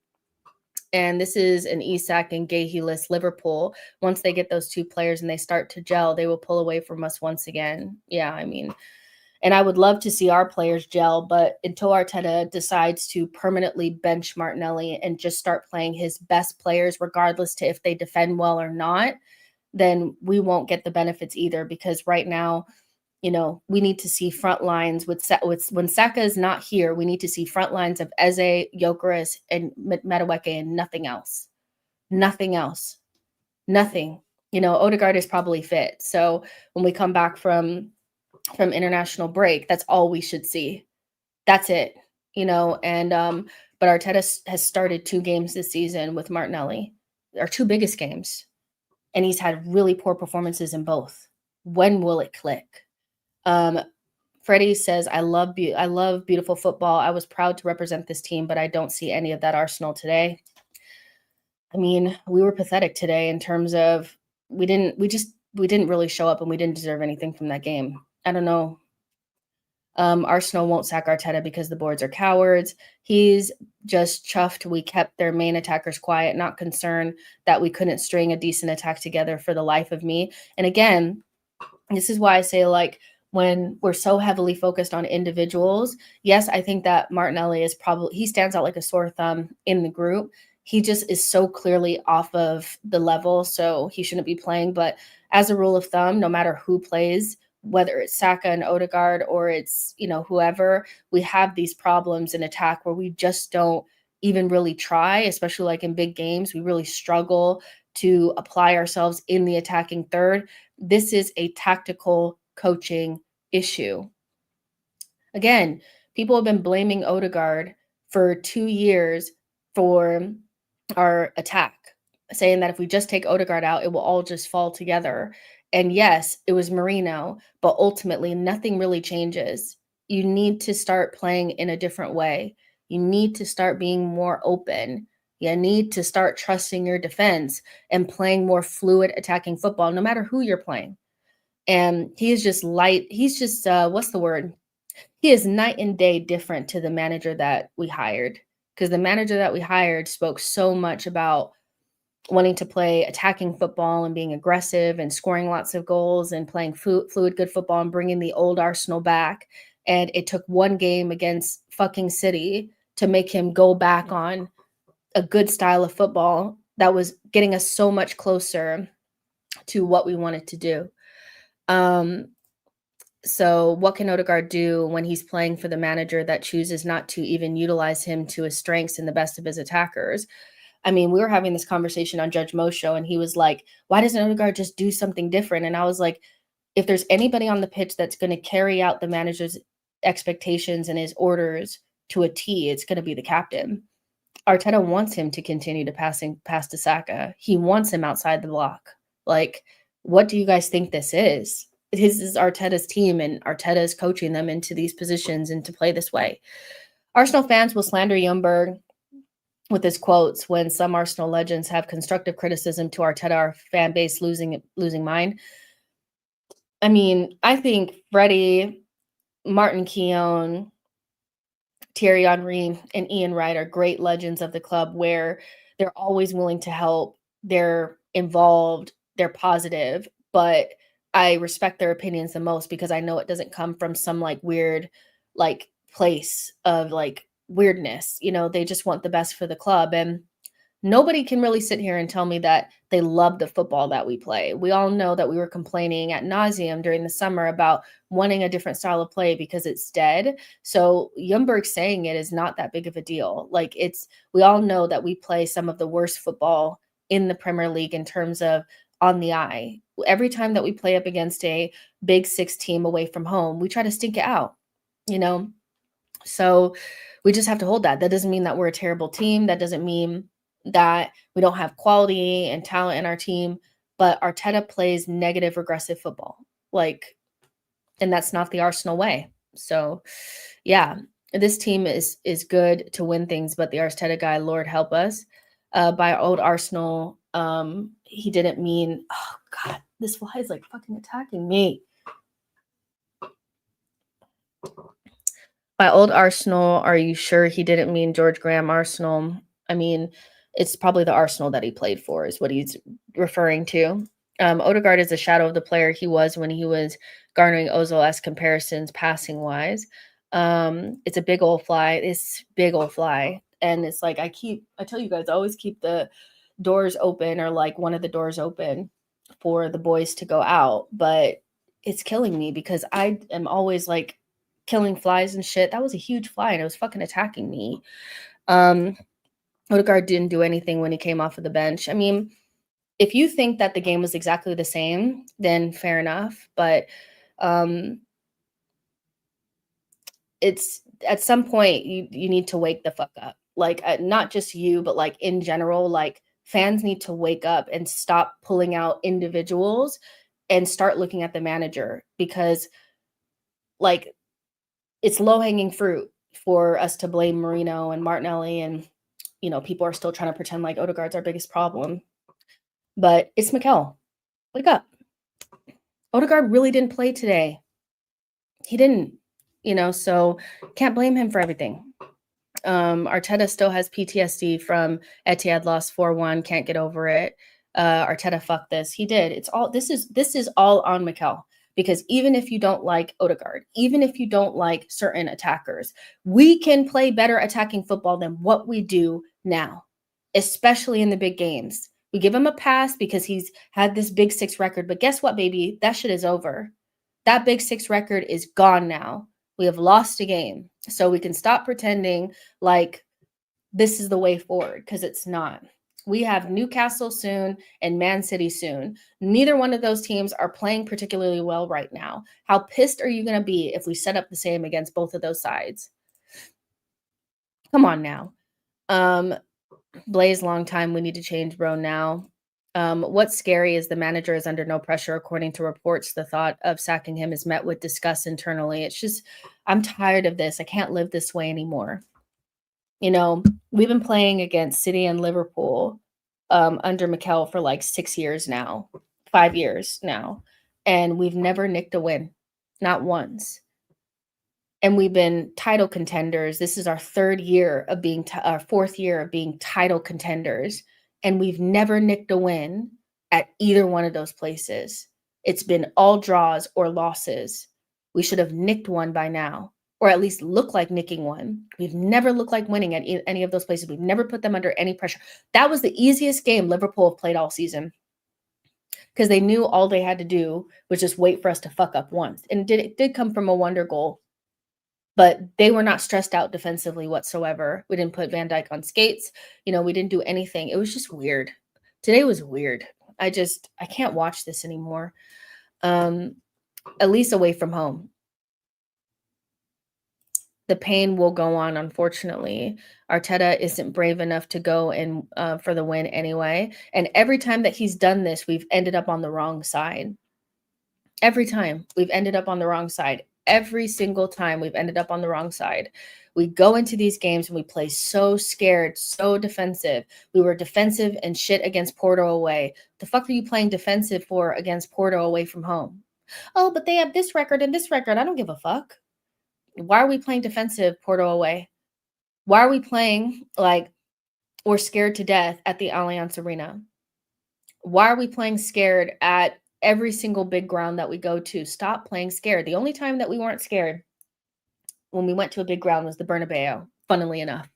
And this is an Isak and Gahey-less Liverpool. Once they get those two players and they start to gel, they will pull away from us once again. Yeah, I mean, and I would love to see our players gel, but until Arteta decides to permanently bench Martinelli and just start playing his best players, regardless to if they defend well or not, then we won't get the benefits either. Because right now, we need to see front lines with when Saka is not here. We need to see front lines of Eze, Gyökeres, and Madueke, and nothing else. Nothing else. Nothing. Odegaard is probably fit. So when we come back from international break, that's all we should see. That's it. And but Arteta has started 2 games this season with Martinelli, our 2 biggest games, and he's had really poor performances in both. When will it click? Freddie says, I love beautiful football. I was proud to represent this team, but I don't see any of that Arsenal today. I mean, we were pathetic today in terms of we didn't really show up, and we didn't deserve anything from that game. I don't know. Arsenal won't sack Arteta because the boards are cowards. He's just chuffed we kept their main attackers quiet, not concerned that we couldn't string a decent attack together for the life of me. And again, this is why I say, like, when we're so heavily focused on individuals, yes, I think that Martinelli is probably, he stands out like a sore thumb in the group. He just is so clearly off of the level, so he shouldn't be playing. But as a rule of thumb, no matter who plays, whether it's Saka and Odegaard or it's, whoever, we have these problems in attack where we just don't even really try, especially like in big games. We really struggle to apply ourselves in the attacking third. This is a tactical coaching issue. Again, people have been blaming Odegaard for 2 years for our attack, saying that if we just take Odegaard out, it will all just fall together. And yes, it was Marino, but ultimately nothing really changes. You need to start playing in a different way. You need to start being more open. You need to start trusting your defense and playing more fluid attacking football, no matter who you're playing. And he is just light. He's just, what's the word? He is night and day different to the manager that we hired, because the manager that we hired spoke so much about wanting to play attacking football and being aggressive and scoring lots of goals and playing fluid, good football and bringing the old Arsenal back. And it took one game against fucking City to make him go back on a good style of football that was getting us so much closer to what we wanted to do. So what can Odegaard do when he's playing for the manager that chooses not to even utilize him to his strengths and the best of his attackers? I mean, we were having this conversation on Judge Mo's show, and he was like, why doesn't Odegaard just do something different? And I was like, if there's anybody on the pitch that's going to carry out the manager's expectations and his orders to a T, it's going to be the captain. Arteta wants him to continue to pass to Saka. He wants him outside the block. Like, what do you guys think this is? This is Arteta's team, and Arteta is coaching them into these positions and to play this way. Arsenal fans will slander Ljungberg with his quotes when some Arsenal legends have constructive criticism to Arteta, our fan base losing mind. I mean, I think Freddie, Martin Keown, Thierry Henry, and Ian Wright are great legends of the club, where they're always willing to help, they're involved, they're positive, but I respect their opinions the most because I know it doesn't come from some like weird like place of like weirdness. They just want the best for the club. And nobody can really sit here and tell me that they love the football that we play. We all know that we were complaining ad nauseum during the summer about wanting a different style of play because it's dead. So Ljungberg saying it is not that big of a deal. Like, we all know that we play some of the worst football in the Premier League in terms of on the eye. Every time that we play up against a big six team away from home, we try to stink it out, So we just have to hold that. That doesn't mean that we're a terrible team. That doesn't mean that we don't have quality and talent in our team, but Arteta plays negative, regressive football. And that's not the Arsenal way. So yeah, this team is good to win things, but the Arteta guy, Lord help us. By old Arsenal, he didn't mean, oh God, this fly is like fucking attacking me. By old Arsenal, are you sure he didn't mean George Graham Arsenal? I mean, it's probably the Arsenal that he played for is what he's referring to. Odegaard is a shadow of the player he was when he was garnering Ozil-esque comparisons passing-wise. It's a big old fly. It's big old fly. And it's like I tell you guys, always keep the doors open, or like one of the doors open for the boys to go out. But it's killing me because I am always like killing flies and shit. That was a huge fly and it was fucking attacking me. Odegaard didn't do anything when he came off of the bench. I mean, if you think that the game was exactly the same, then fair enough. But it's at some point you need to wake the fuck up. Like, not just you, but like in general, like fans need to wake up and stop pulling out individuals and start looking at the manager, because like it's low-hanging fruit for us to blame Marino and Martinelli, and people are still trying to pretend like Odegaard's our biggest problem. But it's Mikel. Wake up. Odegaard really didn't play today. He didn't. so can't blame him for everything. Arteta still has PTSD from Etihad lost 4-1, can't get over it. Arteta, fuck this. He did. This is all on Mikel. Because even if you don't like Odegaard, even if you don't like certain attackers, we can play better attacking football than what we do now, especially in the big games. We give him a pass because he's had this Big Six record. But guess what, baby? That shit is over. That Big Six record is gone now. We have lost a game. So we can stop pretending like this is the way forward, because it's not. We have Newcastle soon and Man City soon. Neither one of those teams are playing particularly well right now. How pissed are you going to be if we set up the same against both of those sides? Come on now. Blaze, long time. We need to change, bro, now. What's scary is the manager is under no pressure. According to reports, the thought of sacking him is met with disgust internally. It's just, I'm tired of this. I can't live this way anymore. We've been playing against City and Liverpool under Mikel for like 6 years now, 5 years now, and we've never nicked a win, not once. And we've been title contenders. This is our fourth year of being title contenders, and we've never nicked a win at either one of those places. It's been all draws or losses. We should have nicked one by now, or at least look like nicking one. We've never looked like winning at any of those places. We've never put them under any pressure. That was the easiest game Liverpool have played all season, because they knew all they had to do was just wait for us to fuck up once. And it did come from a wonder goal. But they were not stressed out defensively whatsoever. We didn't put Van Dijk on skates. We didn't do anything. It was just weird. Today was weird. I can't watch this anymore. At least away from home. The pain will go on, unfortunately. Arteta isn't brave enough to go in for the win anyway. And every time that he's done this, we've ended up on the wrong side. Every time we've ended up on the wrong side. Every single time we've ended up on the wrong side. We go into these games and we play so scared, so defensive. We were defensive and shit against Porto away. The fuck are you playing defensive for against Porto away from home? Oh, but they have this record and this record. I don't give a fuck. Why are we playing defensive Porto away? Why are we playing like we're scared to death at the Allianz Arena? Why are we playing scared at every single big ground that we go to? Stop playing scared. The only time that we weren't scared when we went to a big ground was the Bernabeu, funnily enough,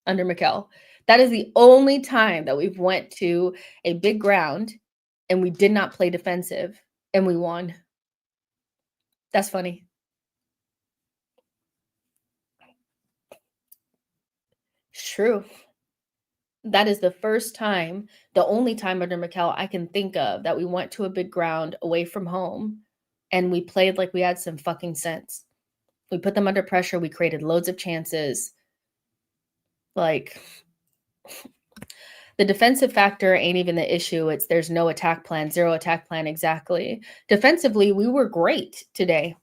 under Mikel. That is the only time that we've went to a big ground and we did not play defensive and we won. That's funny. It's true. That is the first time, the only time under Mikel I can think of that we went to a big ground away from home and we played like we had some fucking sense. We put them under pressure. We created loads of chances. Like, the defensive factor ain't even the issue. It's there's no attack plan, zero attack plan exactly. Defensively, we were great today.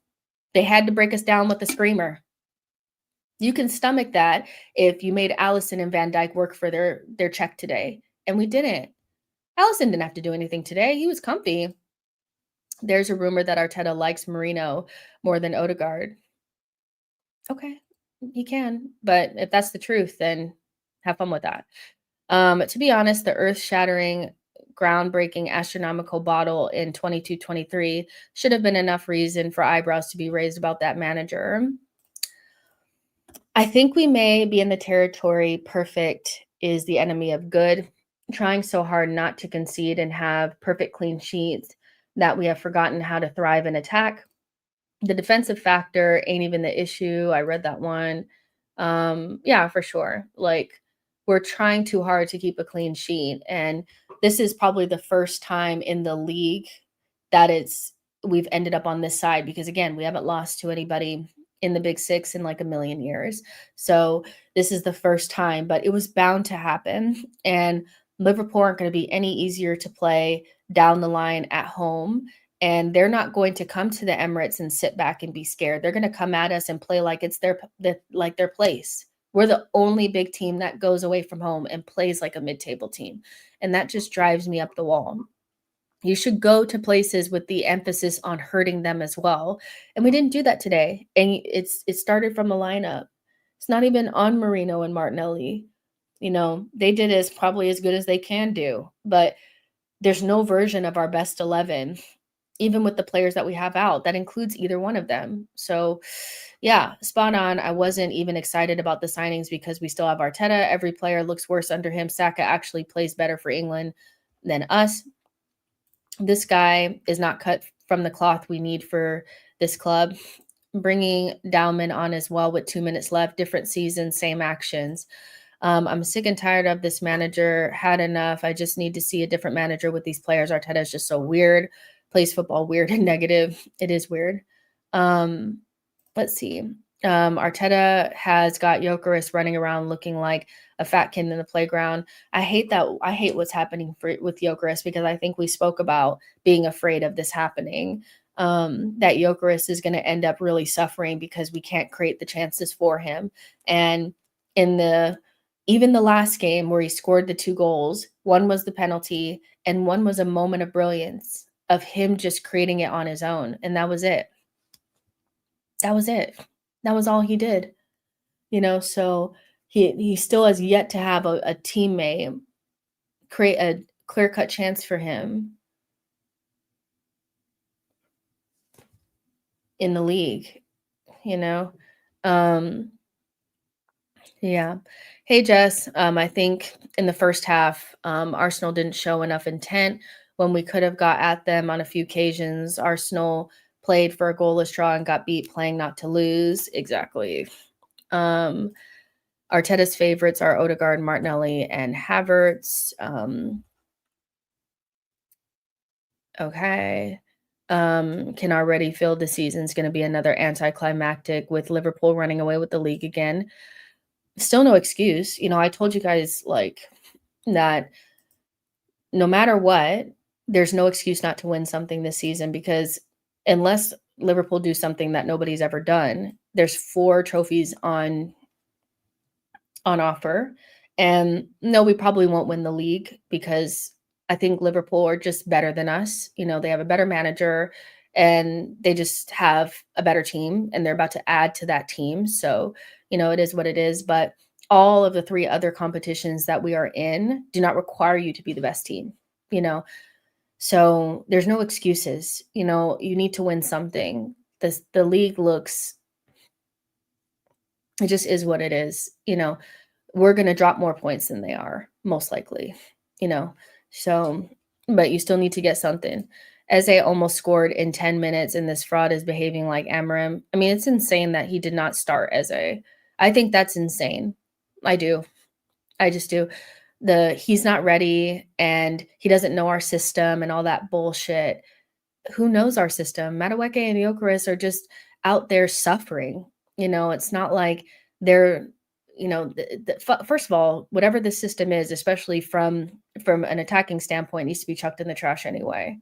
They had to break us down with a screamer. You can stomach that if you made Allison and Van Dijk work for their check today. And we didn't. Allison didn't have to do anything today. He was comfy. There's a rumor that Arteta likes Marino more than Odegaard. Okay, he can. But if that's the truth, then have fun with that. To be honest, the earth-shattering, groundbreaking, astronomical bottle in 22-23 should have been enough reason for eyebrows to be raised about that manager. I think we may be in the territory perfect is the enemy of good, trying so hard not to concede and have perfect clean sheets that we have forgotten how to thrive in attack. The defensive factor ain't even the issue. I read that one. Yeah, for sure. Like, we're trying too hard to keep a clean sheet. And this is probably the first time in the league that we've ended up on this side, because again, we haven't lost to anybody in the Big Six in like a million years. So this is the first time, but it was bound to happen. And Liverpool aren't going to be any easier to play down the line at home. And they're not going to come to the Emirates and sit back and be scared. They're going to come at us and play like it's their place. We're the only big team that goes away from home and plays like a mid-table team. And that just drives me up the wall. You should go to places with the emphasis on hurting them as well, and we didn't do that today, and it started from the lineup. It's not even on Marino and Martinelli. They did as probably as good as they can do, but there's no version of our best 11, even with the players that we have out, that includes either one of them. So, yeah, spot on. I wasn't even excited about the signings because we still have Arteta. Every player looks worse under him. Saka actually plays better for England than us. This guy is not cut from the cloth we need for this club. Bringing Dowman on as well with 2 minutes left, different season, same actions. I'm sick and tired of this manager. Had enough. I just need to see a different manager with these players. Arteta is just so weird. Plays football weird and negative. It is weird. Let's see. Arteta has got Gyökeres running around looking like a fat kid in the playground. I hate that. I hate what's happening with Gyökeres because I think we spoke about being afraid of this happening. That Gyökeres is going to end up really suffering because we can't create the chances for him. And even the last game where he scored the 2 goals, one was the penalty and one was a moment of brilliance of him just creating it on his own. And that was it. That was it. That was all he did. So he still has yet to have a teammate create a clear-cut chance for him in the league, Yeah. Hey, Jess. I think in the first half, Arsenal didn't show enough intent when we could have got at them on a few occasions. Arsenal played for a goalless draw and got beat playing not to lose. Exactly. Arteta's favorites are Odegaard, Martinelli, and Havertz. Okay. Can already feel the season's going to be another anticlimactic with Liverpool running away with the league again. Still no excuse. I told you guys that no matter what, there's no excuse not to win something this season because unless Liverpool do something that nobody's ever done, there's 4 trophies on offer. And no, we probably won't win the league because I think Liverpool are just better than us. They have a better manager and they just have a better team and they're about to add to that team. So, it is what it is. But all of the 3 other competitions that we are in do not require you to be the best team, So there's no excuses. You need to win something. The league looks, it just is what it is. We're going to drop more points than they are, most likely, So, but you still need to get something. Eze almost scored in 10 minutes, and this fraud is behaving like Amarim. I mean, it's insane that he did not start Eze. I think that's insane. I do. I just do. He's not ready, and he doesn't know our system and all that bullshit. Who knows our system? Madueke and Gyökeres are just out there suffering. It's not like they're first of all, whatever the system is, especially from an attacking standpoint, needs to be chucked in the trash anyway.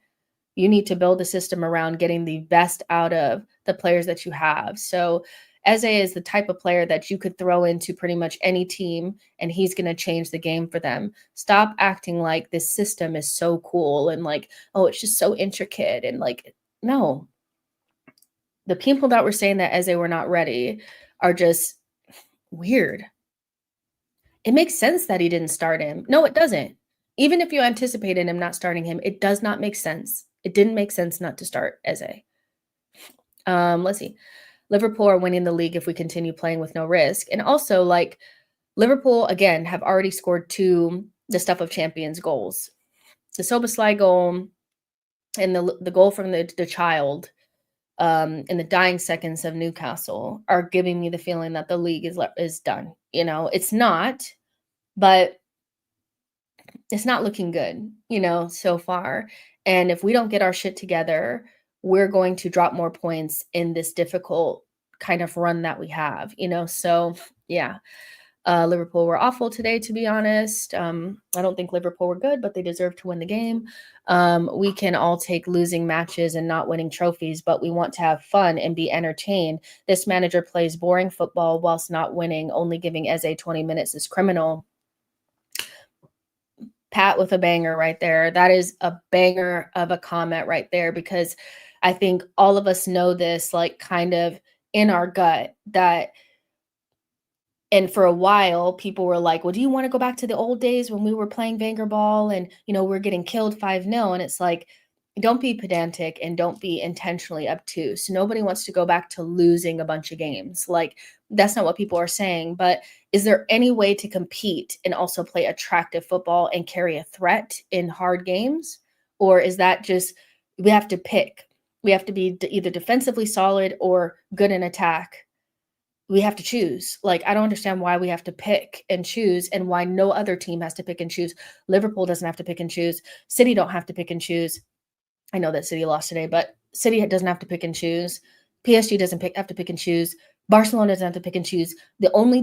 You need to build a system around getting the best out of the players that you have. So Eze is the type of player that you could throw into pretty much any team and he's going to change the game for them. Stop acting like this system is so cool and oh, it's just so intricate and no. The people that were saying that Eze were not ready are just weird. It makes sense that he didn't start him. No, it doesn't. Even if you anticipated him not starting him, it does not make sense. It didn't make sense not to start Eze. Let's see. Liverpool are winning the league if we continue playing with no risk. And also, Liverpool, again, have already scored 2 the Stuff of Champions goals. The Szoboszlai goal and the goal from the child in the dying seconds of Newcastle are giving me the feeling that the league is done. It's not, but it's not looking good, so far. And if we don't get our shit together, we're going to drop more points in this difficult kind of run that we have, So, yeah. Liverpool were awful today, to be honest. I don't think Liverpool were good, but they deserve to win the game. We can all take losing matches and not winning trophies, but we want to have fun and be entertained. This manager plays boring football whilst not winning. Only giving Eze 20 minutes is criminal. Pat with a banger right there. That is a banger of a comment right there, because I think all of us know this, like, kind of in our gut, that and for a while, people were like, "Well, do you wanna go back to the old days when we were playing Vanger ball and, we're getting killed 5-0?" And it's like, don't be pedantic and don't be intentionally obtuse. Nobody wants to go back to losing a bunch of games. Like, that's not what people are saying. But is there any way to compete and also play attractive football and carry a threat in hard games? Or is that just we have to pick? We have to be either defensively solid or good in attack. We have to choose. Like, I don't understand why we have to pick and choose, and why no other team has to pick and choose. Liverpool doesn't have to pick and choose. City don't have to pick and choose. I know that City lost today, but City doesn't have to pick and choose. PSG doesn't have to pick and choose. Barcelona doesn't have to pick and choose. The only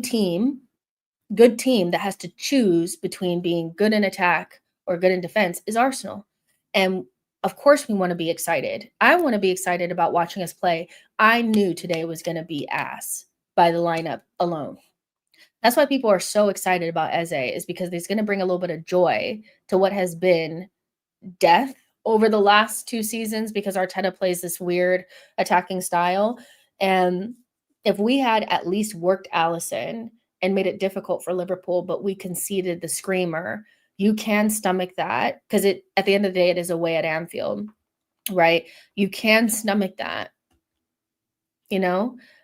good team that has to choose between being good in attack or good in defense is Arsenal. And of course, we want to be excited. I want to be excited about watching us play. I knew today was going to be ass by the lineup alone. That's why people are so excited about Eze, is because he's going to bring a little bit of joy to what has been death over the last 2 seasons, because Arteta plays this weird attacking style. And if we had at least worked Allison and made it difficult for Liverpool, but we conceded the screamer, you can stomach that, because it at the end of the day, it is away at Anfield, right? You can stomach that,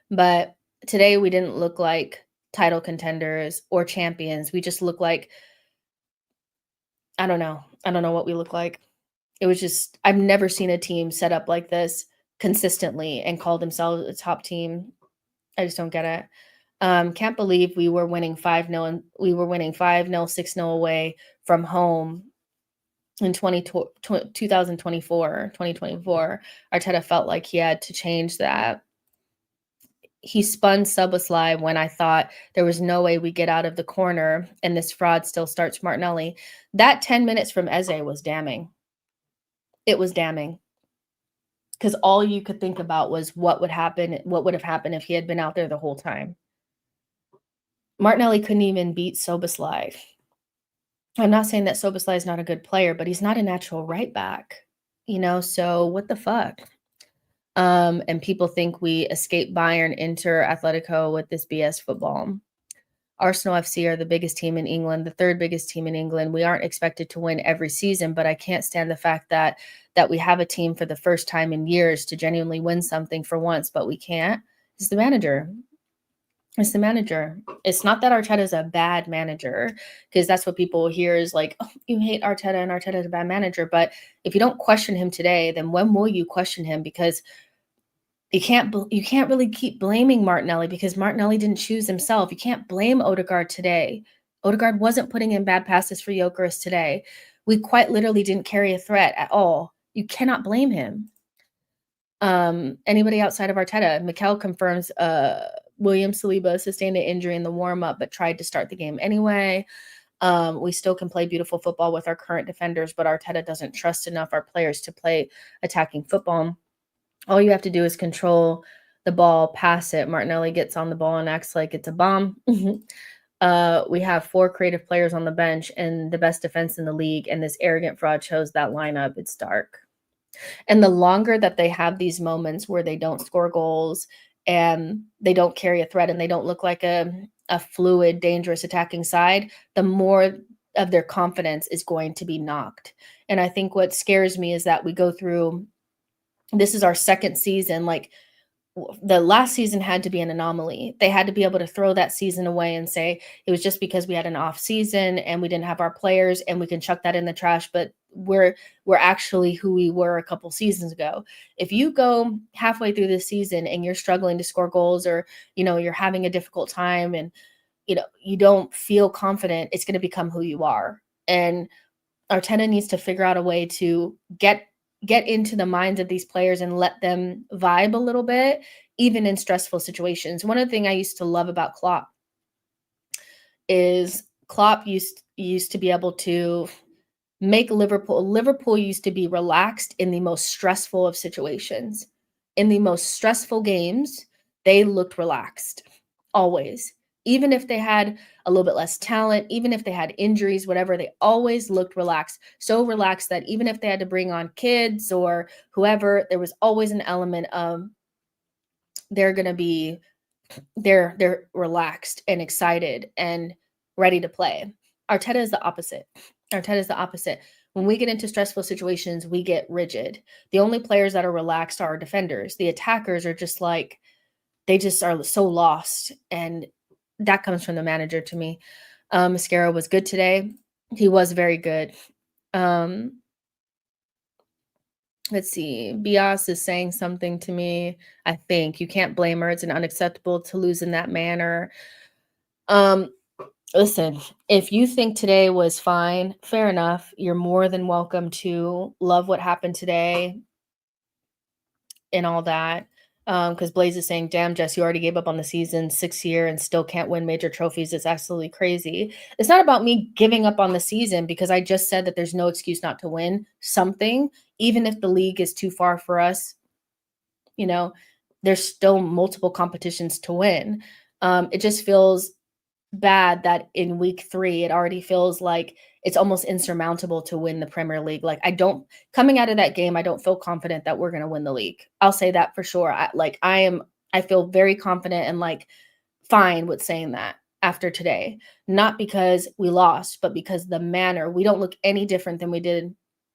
but today we didn't look like title contenders or champions. We just look like, I don't know. I don't know what we look like. It was just, I've never seen a team set up like this consistently and call themselves a top team. I just don't get it. Can't believe we were winning 5-0 and we were winning 5-0, 6-0 away from home in 2024. Arteta felt like he had to change that. He spun Szoboszlai when I thought there was no way we get out of the corner, and this fraud still starts Martinelli. That 10 minutes from Eze was damning. It was damning, because all you could think about was what would have happened if he had been out there the whole time. Martinelli couldn't even beat Szoboszlai. I'm not saying that Szoboszlai is not a good player, but he's not a natural right back, so what the fuck? And people think we escaped Bayern, Inter, Atletico with this BS football. Arsenal FC are the biggest team in England, the third biggest team in England. We aren't expected to win every season, but I can't stand the fact that we have a team for the first time in years to genuinely win something for once, but we can't. It's the manager. It's the manager. It's not that Arteta is a bad manager, because that's what people hear is like, oh, you hate Arteta and Arteta is a bad manager. But if you don't question him today, then when will you question him? Because you can't really keep blaming Martinelli, because Martinelli didn't choose himself. You can't blame Odegaard today. Odegaard wasn't putting in bad passes for Gyökeres today. We quite literally didn't carry a threat at all. You cannot blame him. Anybody outside of Arteta? Mikel confirms William Saliba sustained an injury in the warm-up, but tried to start the game anyway. We still can play beautiful football with our current defenders, but Arteta doesn't trust enough our players to play attacking football. All you have to do is control the ball, pass it. Martinelli gets on the ball and acts like it's a bomb. We have 4 creative players on the bench and the best defense in the league, and this arrogant fraud chose that lineup. It's dark. And the longer that they have these moments where they don't score goals and they don't carry a threat and they don't look like a fluid, dangerous attacking side, the more of their confidence is going to be knocked. And I think what scares me is that we go through, this is our second season, like the last season had to be an anomaly. They had to be able to throw that season away and say it was just because we had an off season and we didn't have our players, and we can chuck that in the trash, but we're actually who we were a couple seasons ago. If you go halfway through this season and you're struggling to score goals, or you're having a difficult time and you don't feel confident, it's going to become who you are. And Arteta needs to figure out a way to get into the minds of these players and let them vibe a little bit, even in stressful situations. One of the things I used to love about Klopp is Klopp used to be able to make Liverpool used to be relaxed in the most stressful of situations. In the most stressful games, they looked relaxed, always. Even if they had a little bit less talent, even if they had injuries, whatever, they always looked relaxed. So relaxed that even if they had to bring on kids or whoever, there was always an element of they're going to be they're relaxed and excited and ready to play. Arteta is the opposite. Arteta is the opposite. When we get into stressful situations, we get rigid. The only players that are relaxed are our defenders. The attackers are just like they just are so lost, and that comes from the manager to me. Mascara was good today. He was very good. Let's see. Bias is saying something to me. I think you can't blame her. It's an unacceptable to lose in that manner. Um, Listen, if you think today was fine, fair enough. You're more than welcome to love what happened today and all that. Because Blaze is saying, damn, Jess, you already gave up on the season 6 year and still can't win major trophies. It's absolutely crazy. It's not about me giving up on the season because I just said that there's no excuse not to win something, even if the league is too far for us. You know, there's still multiple competitions to win. It just feels bad that in week 3 it already feels like it's almost insurmountable to win the Premier League. Like coming out of that game, I don't feel confident that we're going to win the league. I'll say that for sure. I feel very confident and like fine with saying that after today, not because we lost, but because the manner, we don't look any different than we did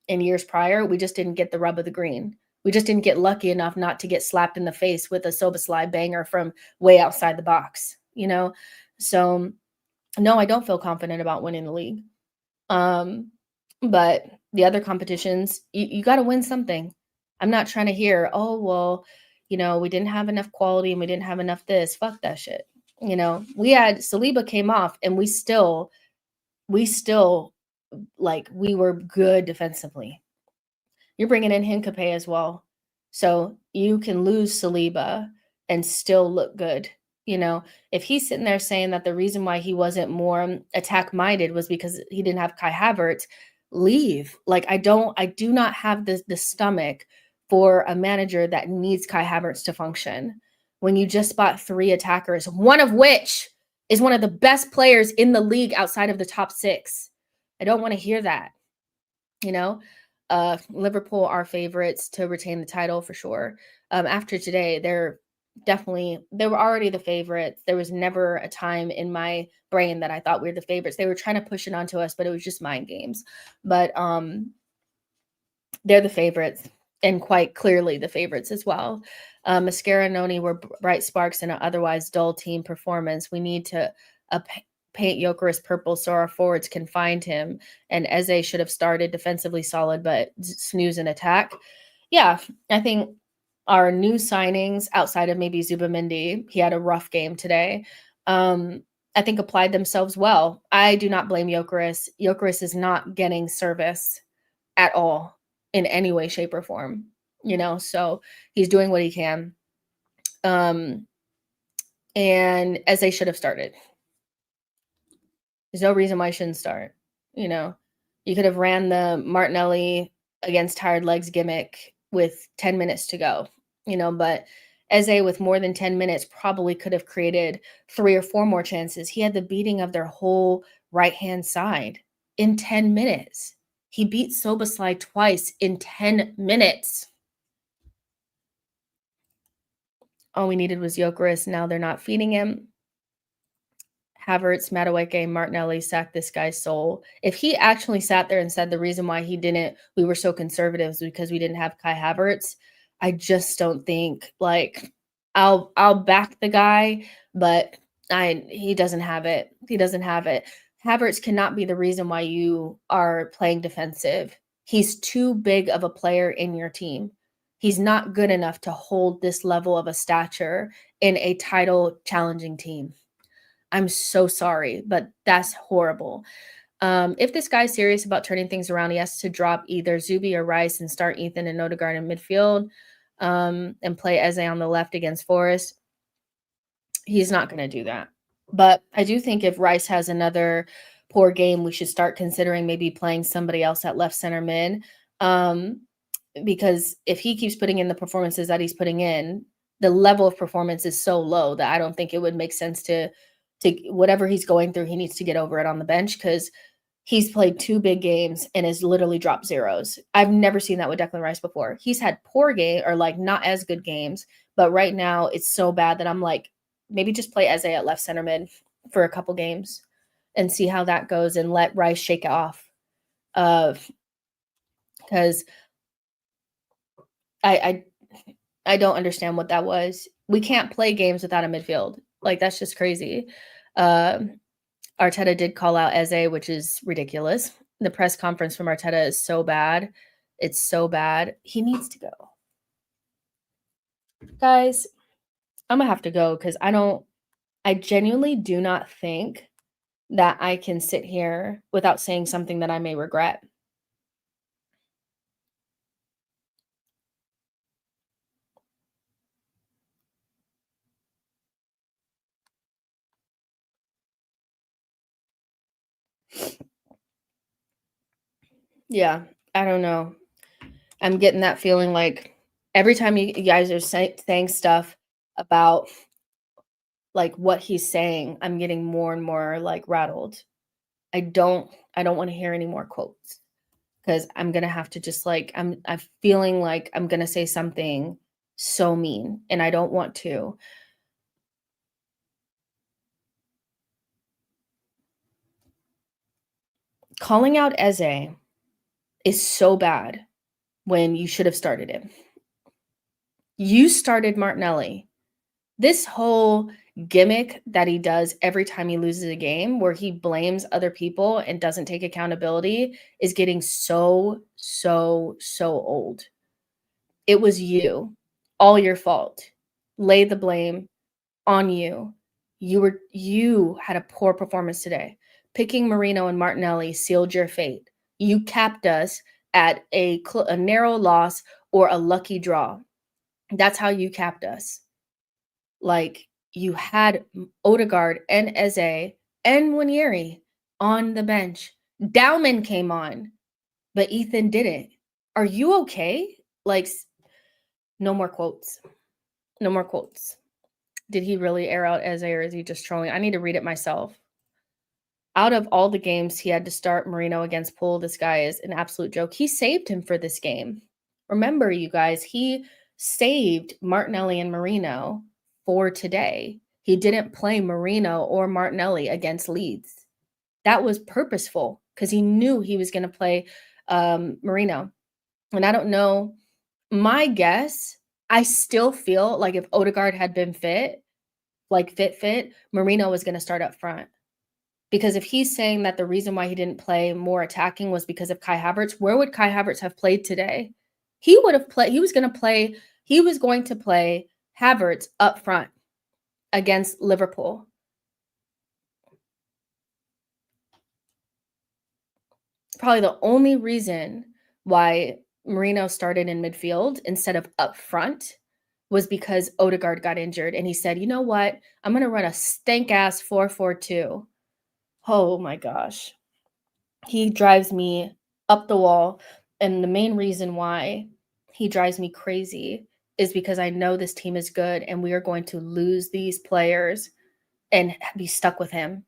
in years prior. We just didn't get the rub of the green. We just didn't get lucky enough not to get slapped in the face with a Soboslai banger from way outside the box, you know? So no, I don't feel confident about winning the league. But the other competitions, you got to win something. I'm not trying to hear, oh, well, we didn't have enough quality and we didn't have enough this. Fuck that shit. We had Saliba came off and we still like we were good defensively. You're bringing in Hincapié as well. So you can lose Saliba and still look good. If he's sitting there saying that the reason why he wasn't more attack minded was because he didn't have Kai Havertz, leave. Like I do not have the stomach for a manager that needs Kai Havertz to function. When you just bought 3 attackers, one of which is one of the best players in the league outside of the top 6. I don't want to hear that. Liverpool are favorites to retain the title for sure. After today, they were already the favorites. There was never a time in my brain that I thought we were the favorites. They were trying to push it onto us, but it was just mind games. But they're the favorites and quite clearly the favorites as well. Mascara and Noni were bright sparks in an otherwise dull team performance. We need to paint Gyökeres purple so our forwards can find him. And Eze should have started defensively solid, but snooze and attack. Yeah, I think our new signings outside of maybe Zubamendi, he had a rough game today. I think applied themselves well. I do not blame Gyökeres. Gyökeres is not getting service at all in any way, shape, or form. So he's doing what he can. And Eze should have started. There's no reason why I shouldn't start. You could have ran the Martinelli against tired legs gimmick with 10 minutes to go, but Eze with more than 10 minutes probably could have created 3 or 4 more chances. He had the beating of their whole right-hand side in 10 minutes. He beat Soboslai twice in 10 minutes. All we needed was Gyökeres. Now they're not feeding him. Havertz, Madueke, Martinelli sacked this guy's soul. If he actually sat there and said the reason why we were so conservative is because we didn't have Kai Havertz, I just don't think I'll back the guy, but he doesn't have it. He doesn't have it. Havertz cannot be the reason why you are playing defensive. He's too big of a player in your team. He's not good enough to hold this level of a stature in a title challenging team. I'm so sorry, but that's horrible. If this guy's serious about turning things around, he has to drop either Zubi or Rice and start Ethan and Odegaard in midfield and play Eze on the left against Forest. He's not going to do that. But I do think if Rice has another poor game, we should start considering maybe playing somebody else at left center mid. Because if he keeps putting in the performances that he's putting in, the level of performance is so low that I don't think it would make sense to to whatever he's going through, he needs to get over it on the bench because he's played 2 big games and has literally dropped zeros. I've never seen that with Declan Rice before. He's had poor game or like not as good games, but right now it's so bad that I'm like, maybe just play Eze at left center mid for a couple games and see how that goes and let Rice shake it off. Because I don't understand what that was. We can't play games without a midfield. Like, that's just crazy. Arteta did call out Eze, which is ridiculous. The press conference from Arteta is so bad. It's so bad. He needs to go. Guys, I'm going to have to go because I genuinely do not think that I can sit here without saying something that I may regret. Yeah, I don't know. I'm getting that feeling like every time you guys are saying stuff about like what he's saying, I'm getting more and more like rattled. I don't want to hear any more quotes because I'm gonna have to just like I'm feeling like I'm gonna say something so mean and I don't want to. Calling out Eze is so bad when you should have started him. You started Martinelli. This whole gimmick that he does every time he loses a game where he blames other people and doesn't take accountability is getting so old. It was you. All your fault. Lay the blame on you. You had a poor performance today. Picking Marino and Martinelli sealed your fate. You capped us at a narrow loss or a lucky draw. That's how you capped us. Like, you had Odegaard and Eze and Winieri on the bench. Dowman came on, but Ethan didn't. Are you okay? Like, no more quotes. No more quotes. Did he really air out Eze or is he just trolling? I need to read it myself. Out of all the games he had to start Marino against Poole, this guy is an absolute joke. He saved him for this game. Remember, you guys, he saved Martinelli and Marino for today. He didn't play Marino or Martinelli against Leeds. That was purposeful because he knew he was going to play Marino. And I don't know. My guess, I still feel like if Odegaard had been fit, like fit, Marino was going to start up front. Because if he's saying that the reason why he didn't play more attacking was because of Kai Havertz, where would Kai Havertz have played today? He would have played. He was going to play Havertz up front against Liverpool. Probably the only reason why Marino started in midfield instead of up front was because Odegaard got injured. And he said, you know what? I'm going to run a stank-ass 4-4-2. Oh, my gosh. He drives me up the wall. And the main reason why he drives me crazy is because I know this team is good and we are going to lose these players and be stuck with him.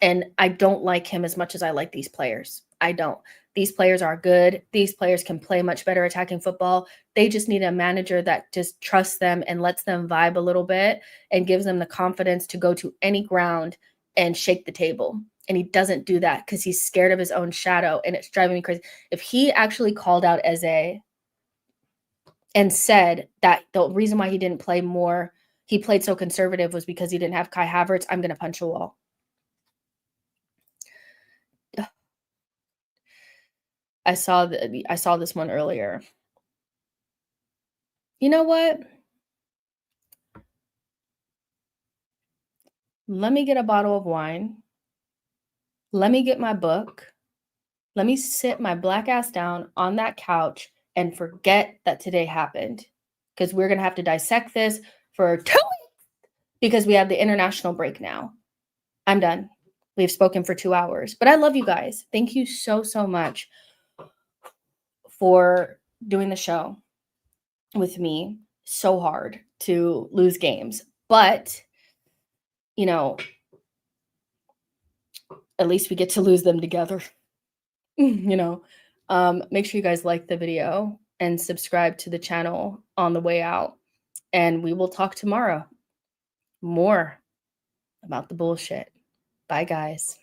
And I don't like him as much as I like these players. I don't. These players are good. These players can play much better attacking football. They just need a manager that just trusts them and lets them vibe a little bit and gives them the confidence to go to any ground and shake the table. And he doesn't do that because he's scared of his own shadow, and it's driving me crazy. If he actually called out Eze and said that the reason why he didn't play more, he played so conservative was because he didn't have Kai Havertz, I'm going to punch a wall. I saw this one earlier. You know what? Let me get a bottle of wine. Let me get my book. Let me sit my black ass down on that couch and forget that today happened. Because we're going to have to dissect this for 2 weeks because we have the international break now. I'm done. We've spoken for 2 hours. But I love you guys. Thank you so much for doing the show with me. So hard to lose games. But, you know, at least we get to lose them together. You know? Make sure you guys like the video and subscribe to the channel on the way out, and we will talk tomorrow more about the bullshit. Bye, guys.